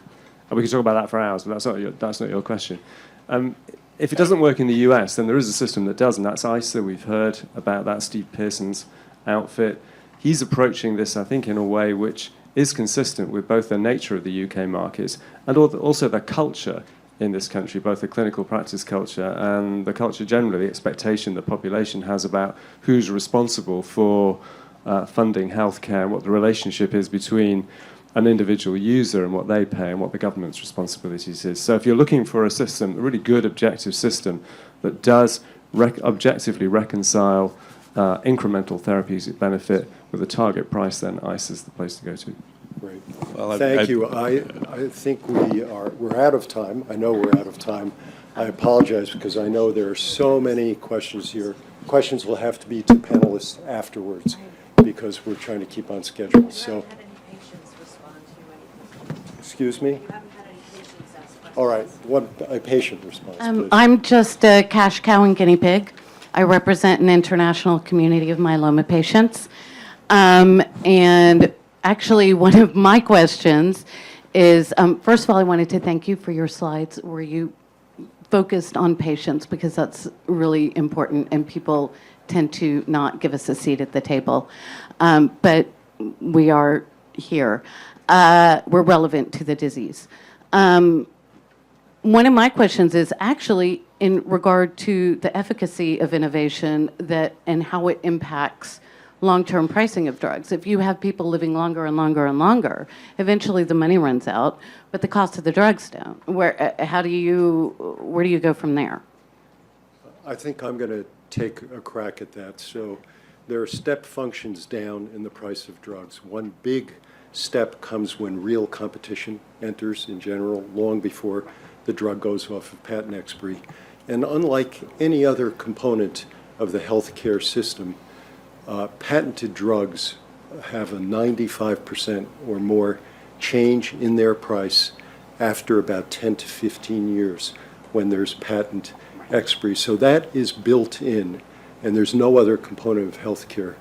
we could talk about that for hours, but that's not your question. If it doesn't work in the US, then there is a system that does, and that's ICER. We've heard about that, Steve Pearson's outfit. He's approaching this, I think, in a way which is consistent with both the nature of the UK markets and also the culture in this country, both the clinical practice culture and the culture generally, the expectation the population has about who's responsible for funding healthcare and what the relationship is between an individual user and what they pay and what the government's responsibilities is. So if you're looking for a system, a really good objective system that does objectively reconcile incremental therapeutic benefit with a target price, then ICE is the place to go to. Great. Well, Thank you. I think we're out of time. I know we're out of time. I apologize because I know there are so many questions here. Questions will have to be to panelists afterwards because we're trying to keep on schedule. So. Excuse me? All right, a patient response, please. I'm just a cash cow and guinea pig. I represent an international community of myeloma patients. And actually, one of my questions is, first of all, I wanted to thank you for your slides where you focused on patients, because that's really important, and people tend to not give us a seat at the table. But we are here. We're relevant to the disease. One of my questions is actually in regard to the efficacy of innovation and how it impacts long-term pricing of drugs. If you have people living longer and longer and longer, eventually the money runs out, but the cost of the drugs don't. Where do you go from there? I think I'm going to take a crack at that. So there are step functions down in the price of drugs. One big step comes when real competition enters in general, long before the drug goes off of patent expiry. And unlike any other component of the healthcare system, patented drugs have a 95% or more change in their price after about 10 to 15 years when there's patent expiry. So that is built in, and there's no other component of healthcare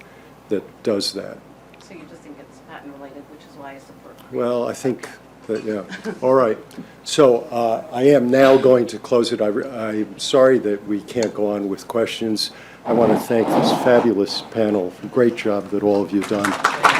that does that. So you just think it's patent related, which is why I support. Well, I think that, yeah. All right. So I am now going to close it. I'm sorry that we can't go on with questions. I want to thank this fabulous panel. Great job that all of you have done.